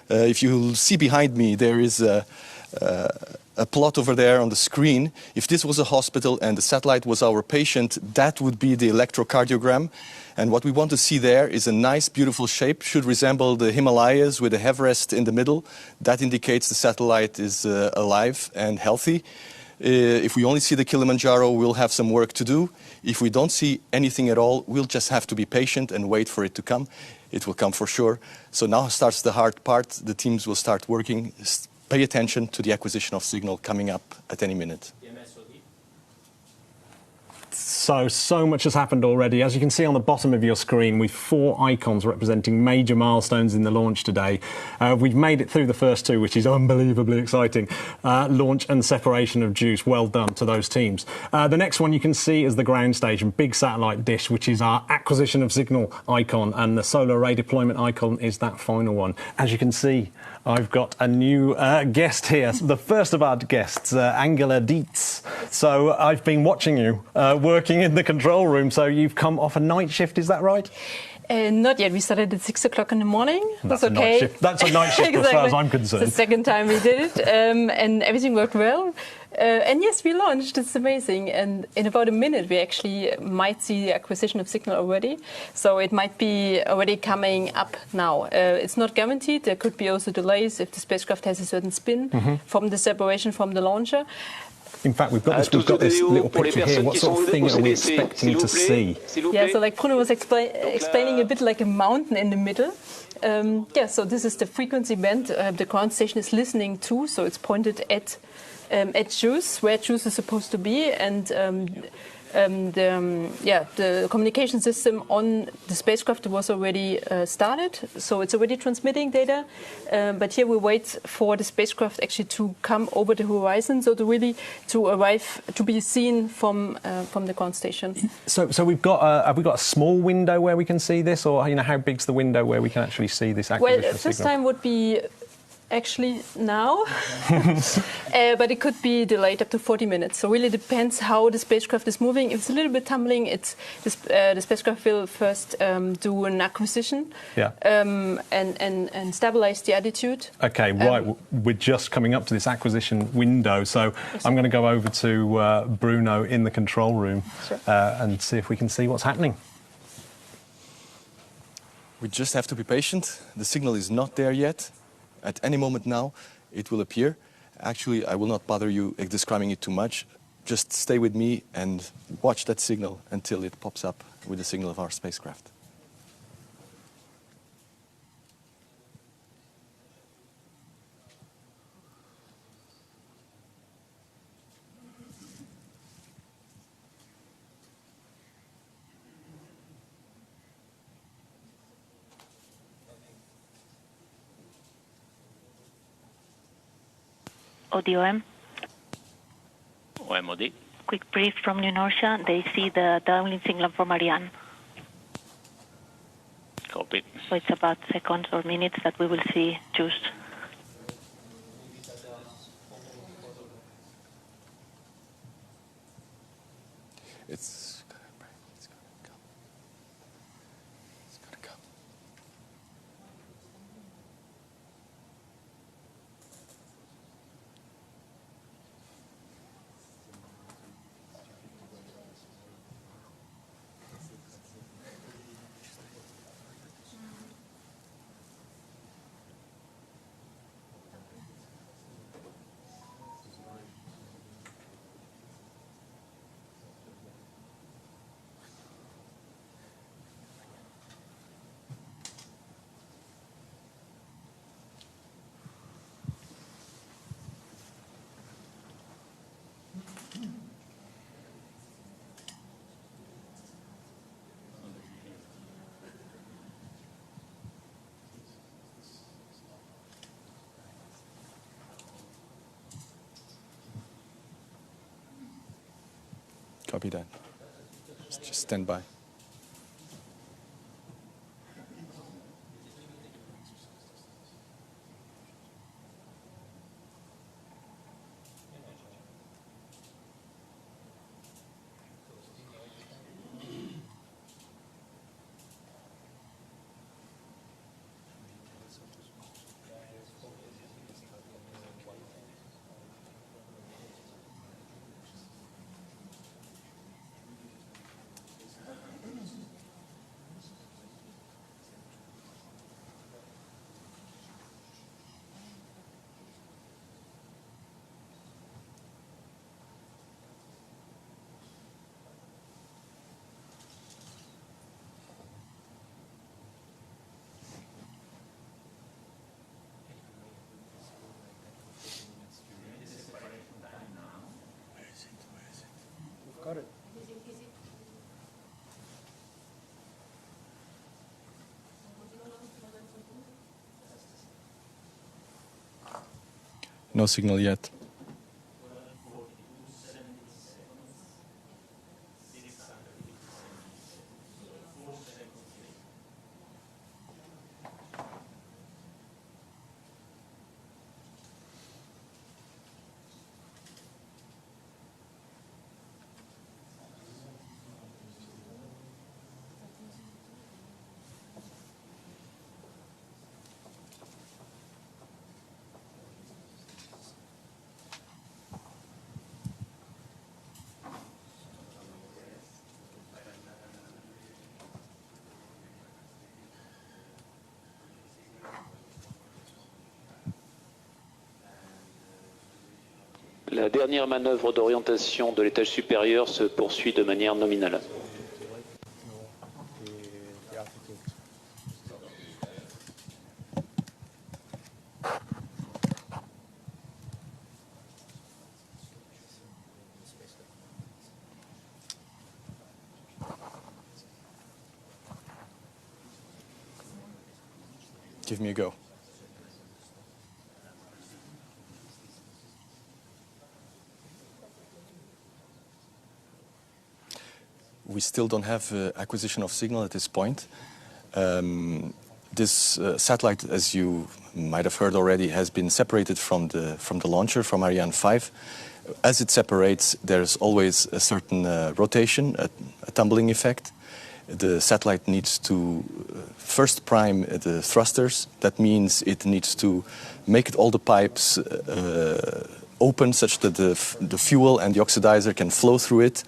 If you see behind me, there is a plot over there on the screen. If this was a hospital and the satellite was our patient, that would be the electrocardiogram. And what we want to see there is a nice, beautiful shape, should resemble the Himalayas with a Everest in the middle. That indicates the satellite is alive and healthy. If we only see the Kilimanjaro, we'll have some work to do. If we don't see anything at all, we'll just have to be patient and wait for it to come. It will come for sure. So now starts the hard part. The teams will start working. Pay attention to the acquisition of signal coming up at any minute. So much has happened already. As you can see on the bottom of your screen, with 4 icons representing major milestones in the launch today. We've made it through the first 2, which is unbelievably exciting. Launch and separation of JUICE. Well done to those teams. The next one you can see is the ground station, big satellite dish, which is our acquisition of signal icon, and the solar array deployment icon is that final one. As you can see, I've got a new guest here, the first of our guests, Angela Dietz. So I've been watching you working in the control room, so you've come off a night shift, is that right? Not yet. We started at 6 o'clock in the morning. That's okay. A night shift. That's a night shift exactly. as far as I'm concerned. It's the second time we did it, and everything worked well. And yes, we launched. It's amazing. And in about a minute, we actually might see the acquisition of signal already. So it might be already coming up now. It's not guaranteed. There could be also delays if the spacecraft has a certain spin from the separation from the launcher. In fact, we've got this little picture here. What sort of thing are we expecting to see? Yeah, so like Bruno was explaining a bit like a mountain in the middle. So this is the frequency band the ground station is listening to. So it's pointed at JUICE, where JUICE is supposed to be, and the communication system on the spacecraft was already started, so it's already transmitting data. But here we wait for the spacecraft actually to come over the horizon, so to arrive, to be seen from the ground station. So have we got a small window where we can see this, or how big's the window where we can actually see this acquisition signal? First time would be actually now, but it could be delayed up to 40 minutes. So really depends how the spacecraft is moving. If it's a little bit tumbling, the spacecraft will first do an acquisition and stabilize the attitude. Okay, right. We're just coming up to this acquisition window, so I'm going to go over to Bruno in the control room and see if we can see what's happening. We just have to be patient. The signal is not there yet. At any moment now, it will appear. Actually, I will not bother you describing it too much. Just stay with me and watch that signal until it pops up with the signal of our spacecraft. ODOM. OMOD. Quick brief from New Norcia. They see the downlink signal from Ariane. Copy. So it's about seconds or minutes that we will see JUICE. It's gonna come. It's gonna come. Copy that. Just stand by. Got it. No signal yet. La dernière manœuvre d'orientation de l'étage supérieur se poursuit de manière nominale. Give me a go. We still don't have acquisition of signal at this point. This satellite, as you might have heard already, has been separated from the launcher, from Ariane 5. As it separates, there's always a certain rotation, a tumbling effect. The satellite needs to first prime the thrusters. That means it needs to make all the pipes open such that the fuel and the oxidizer can flow through it.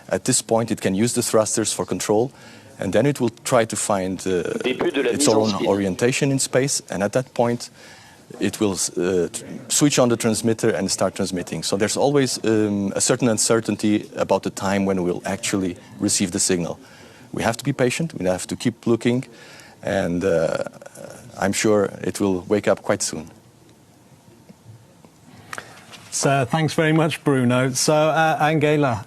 At this point, it can use the thrusters for control, and then it will try to find its own orientation in space, and at that point, it will switch on the transmitter and start transmitting. So there's always a certain uncertainty about the time when we'll actually receive the signal. We have to be patient, we have to keep looking, and I'm sure it will wake up quite soon. So thanks very much, Bruno. So Angela,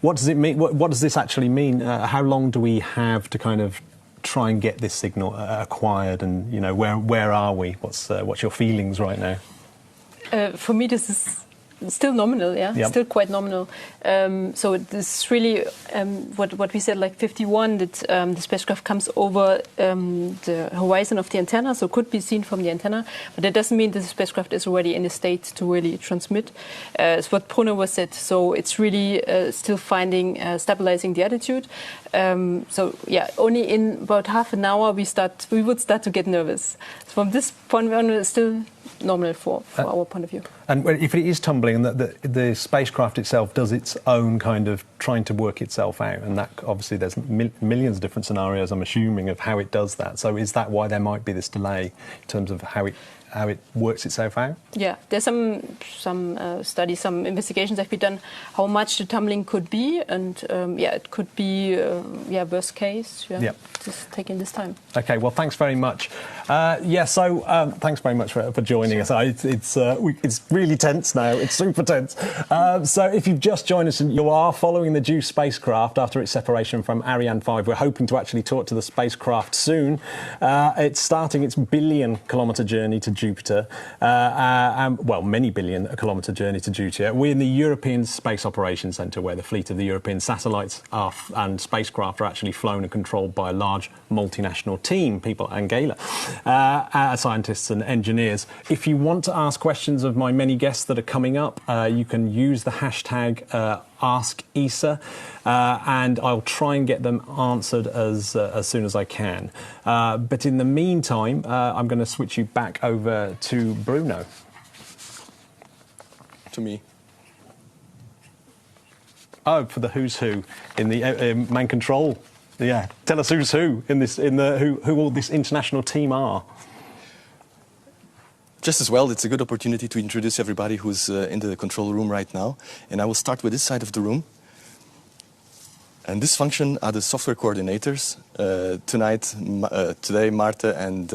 what does it mean? What does this actually mean? How long do we have to kind of try and get this signal acquired? And you know, where are we? What's your feelings right now? For me, this is still nominal, yeah, yep. Still quite nominal. So this is really what we said, like 51, that the spacecraft comes over the horizon of the antenna, so could be seen from the antenna, but that doesn't mean that the spacecraft is already in a state to really transmit. It's what Bruno was said, so it's really still finding, stabilizing the attitude. So yeah, only in about half an hour we would start to get nervous. So from this point on, it's still normal for our point of view. And if it is tumbling, and the spacecraft itself does its own kind of trying to work itself out, and that obviously there's millions of different scenarios, I'm assuming, of how it does that. So is that why there might be this delay in terms of how it works itself out? Yeah, there's some studies, some investigations that have been done how much the tumbling could be, and yeah, it could be worst case. Yeah, yep. Just taking this time. Okay, well, thanks very much. So thanks very much for joining us. It's really tense now. It's super tense. So if you've just joined us and you are following the JUICE spacecraft after its separation from Ariane 5, we're hoping to actually talk to the spacecraft soon. It's starting its billion-kilometre journey to Jupiter, many billion-kilometre journey to Jupiter. We're in the European Space Operations Centre, where the fleet of the European satellites and spacecraft are actually flown and controlled by a large multinational team, people, Angela, scientists and engineers. If you want to ask questions of my many guests that are coming up, you can use the hashtag #AskESA, and I'll try and get them answered as soon as I can. But in the meantime, I'm going to switch you back over to Bruno. To me. Oh, for the who's who in the main control. Yeah, tell us who's who who all this international team are. Just as well, it's a good opportunity to introduce everybody who's in the control room right now. And I will start with this side of the room. And this function are the software coordinators. Today, Marta and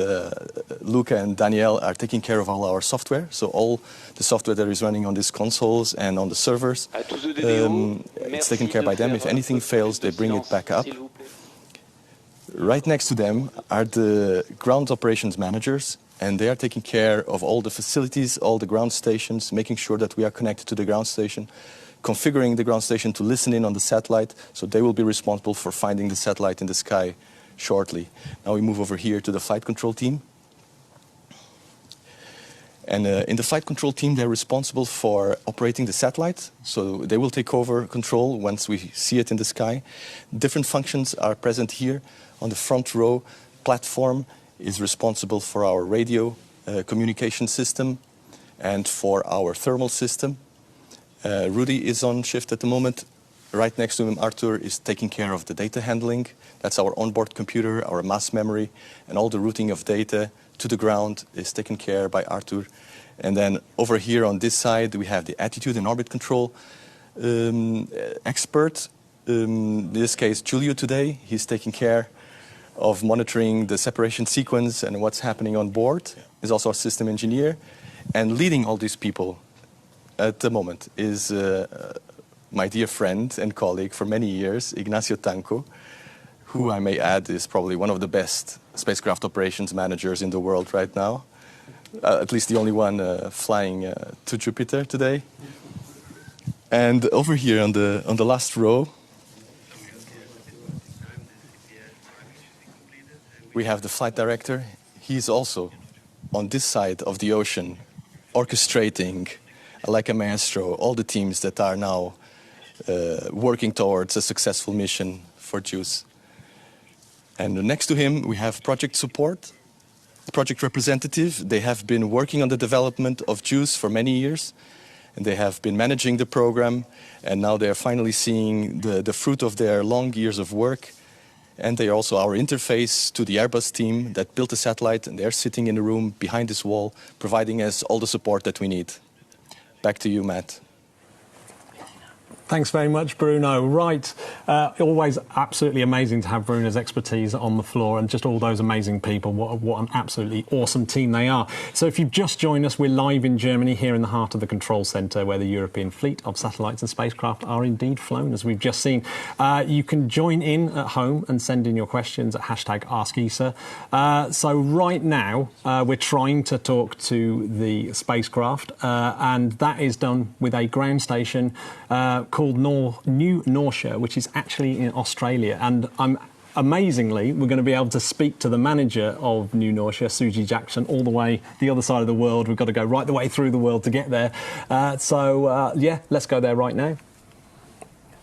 Luca and Danielle are taking care of all our software. So all the software that is running on these consoles and on the servers, it's taken care by them. If anything fails, they bring it back up. Right next to them are the ground operations managers, and they are taking care of all the facilities, all the ground stations, making sure that we are connected to the ground station, configuring the ground station to listen in on the satellite, so they will be responsible for finding the satellite in the sky shortly. Now we move over here to the flight control team. And in the flight control team, they're responsible for operating the satellite, so they will take over control once we see it in the sky. Different functions are present here. On the front row, platform is responsible for our radio communication system and for our thermal system. Rudy is on shift at the moment. Right next to him, Arthur is taking care of the data handling. That's our onboard computer, our mass memory, and all the routing of data to the ground is taken care by Arthur. And then over here on this side, we have the attitude and orbit control expert. In this case, Giulio today. He's taking care of monitoring the separation sequence and what's happening on board. He's also our system engineer. And leading all these people at the moment is my dear friend and colleague for many years, Ignacio Tanco, who I may add is probably one of the best spacecraft operations managers in the world right now. At least the only one flying to Jupiter today. And over here on the last row, we have the flight director. He's also on this side of the ocean, orchestrating, like a maestro, all the teams that are now working towards a successful mission for JUICE. And next to him, we have project support, project representative. They have been working on the development of JUICE for many years, and they have been managing the program, and now they are finally seeing the fruit of their long years of work. And they are also our interface to the Airbus team that built the satellite, and they're sitting in the room behind this wall, providing us all the support that we need. Back to you, Matt. Thanks very much, Bruno. Right, always absolutely amazing to have Bruno's expertise on the floor and just all those amazing people. What an absolutely awesome team they are. So if you've just joined us, we're live in Germany, here in the heart of the control centre, where the European fleet of satellites and spacecraft are indeed flown, as we've just seen. You can join in at home and send in your questions at #AskESA. So right now, we're trying to talk to the spacecraft, and that is done with a ground station called New Norcia, which is actually in Australia. And amazingly, we're going to be able to speak to the manager of New Norcia, Susie Jackson, all the way the other side of the world. We've got to go right the way through the world to get there. Yeah, let's go there right now.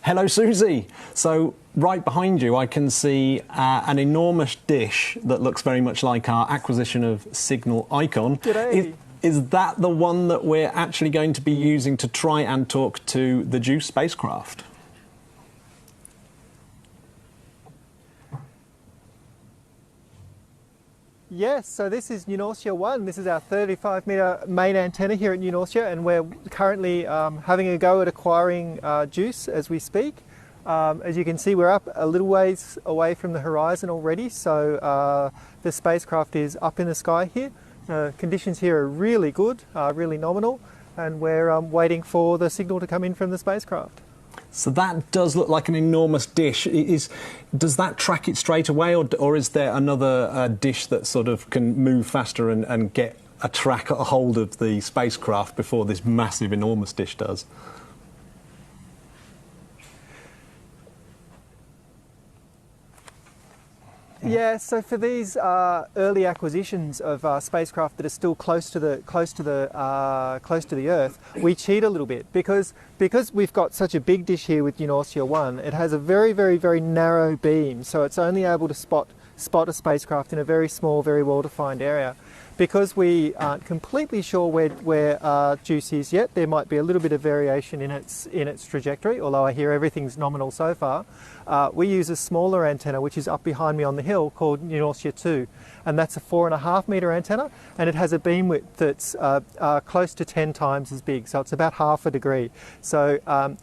Hello, Susie. So right behind you, I can see an enormous dish that looks very much like our acquisition of signal icon. G'day. Is that the one that we're actually going to be using to try and talk to the JUICE spacecraft? Yes, so this is New Norcia 1. This is our 35-metre main antenna here at New Norcia, and we're currently having a go at acquiring JUICE as we speak. As you can see, we're up a little ways away from the horizon already, so the spacecraft is up in the sky here. Conditions here are really good, really nominal, and we're waiting for the signal to come in from the spacecraft. So that does look like an enormous dish. Does that track it straight away, or is there another dish that sort of can move faster and get a hold of the spacecraft before this massive, enormous dish does? Yeah, so for these early acquisitions of spacecraft that are still close to the Earth, we cheat a little bit because we've got such a big dish here with New Norcia 1. It has a very, very, very narrow beam, so it's only able to spot a spacecraft in a very small, very well-defined area. Because we aren't completely sure where JUICE is yet, there might be a little bit of variation in its trajectory, although I hear everything's nominal so far. We use a smaller antenna, which is up behind me on the hill, called New Norcia 2, and that's a 4.5 metre antenna, and it has a beam width that's close to 10 times as big, so it's about half a degree. So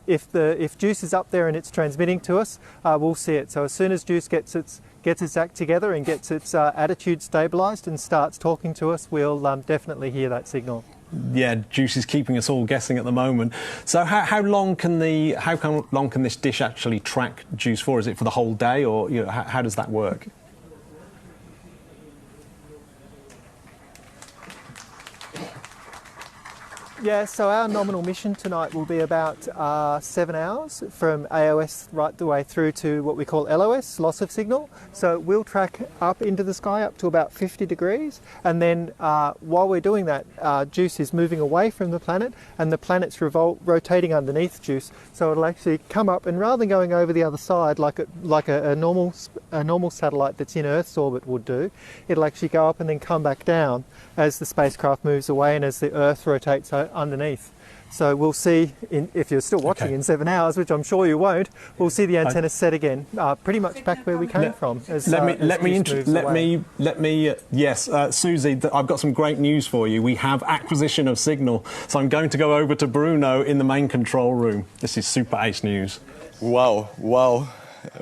if JUICE is up there and it's transmitting to us, we'll see it. So as soon as JUICE gets its act together and gets its attitude stabilised and starts talking to us, we'll definitely hear that signal. Yeah, JUICE is keeping us all guessing at the moment. So how long can this dish actually track JUICE for? Is it for the whole day, or how does that work? Yeah, so our nominal mission tonight will be about 7 hours from AOS right the way through to what we call LOS, loss of signal. So we'll track up into the sky up to about 50 degrees, and then while we're doing that, JUICE is moving away from the planet, and the planet's rotating underneath JUICE. So it'll actually come up, and rather than going over the other side like a normal satellite that's in Earth's orbit would do, it'll actually go up and then come back down as the spacecraft moves away and as the Earth rotates underneath. So we'll see, if you're still watching in 7 hours, which I'm sure you won't, we'll see the antenna set again, pretty much back where we came from. Yes, Susie, I've got some great news for you. We have acquisition of signal, so I'm going to go over to Bruno in the main control room. This is super ace news. Wow.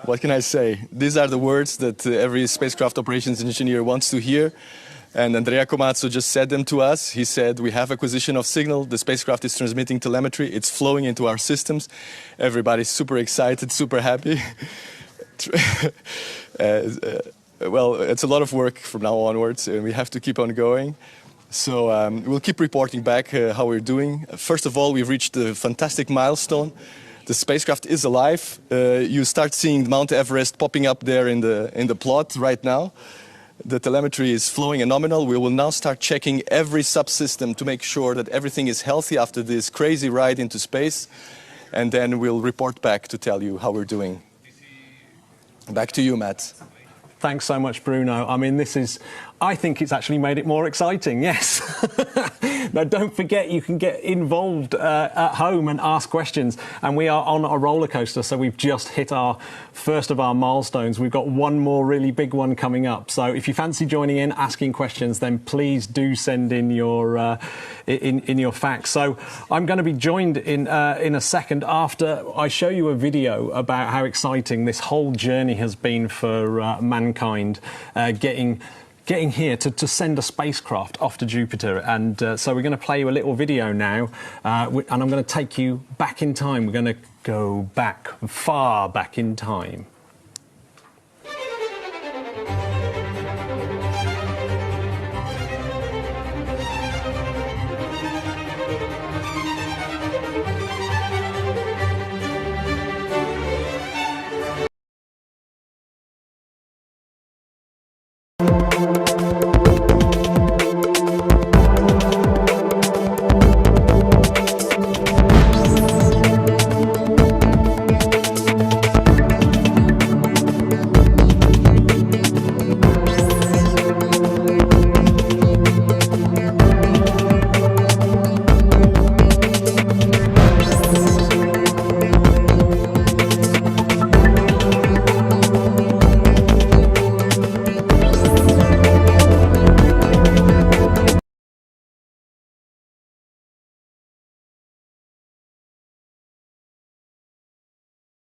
What can I say? These are the words that every spacecraft operations engineer wants to hear. And Andrea Komatsu just said them to us. He said, we have acquisition of signal. The spacecraft is transmitting telemetry. It's flowing into our systems. Everybody's super excited, super happy. Well, it's a lot of work from now onwards, and we have to keep on going. So we'll keep reporting back how we're doing. First of all, we've reached a fantastic milestone. The spacecraft is alive. You start seeing Mount Everest popping up there in the plot right now. The telemetry is flowing and nominal. We will now start checking every subsystem to make sure that everything is healthy after this crazy ride into space. And then we'll report back to tell you how we're doing. Back to you, Matt. Thanks so much, Bruno. I mean, I think it's actually made it more exciting, yes. Now, don't forget you can get involved at home and ask questions. And we are on a roller coaster, so we've just hit our first of our milestones. We've got one more really big one coming up. So if you fancy joining in, asking questions, then please do send in your in your facts. So I'm going to be joined in a second after I show you a video about how exciting this whole journey has been for mankind, getting here to send a spacecraft off to Jupiter. And so we're going to play you a little video now, and I'm going to take you back in time. We're going to go back, far back in time.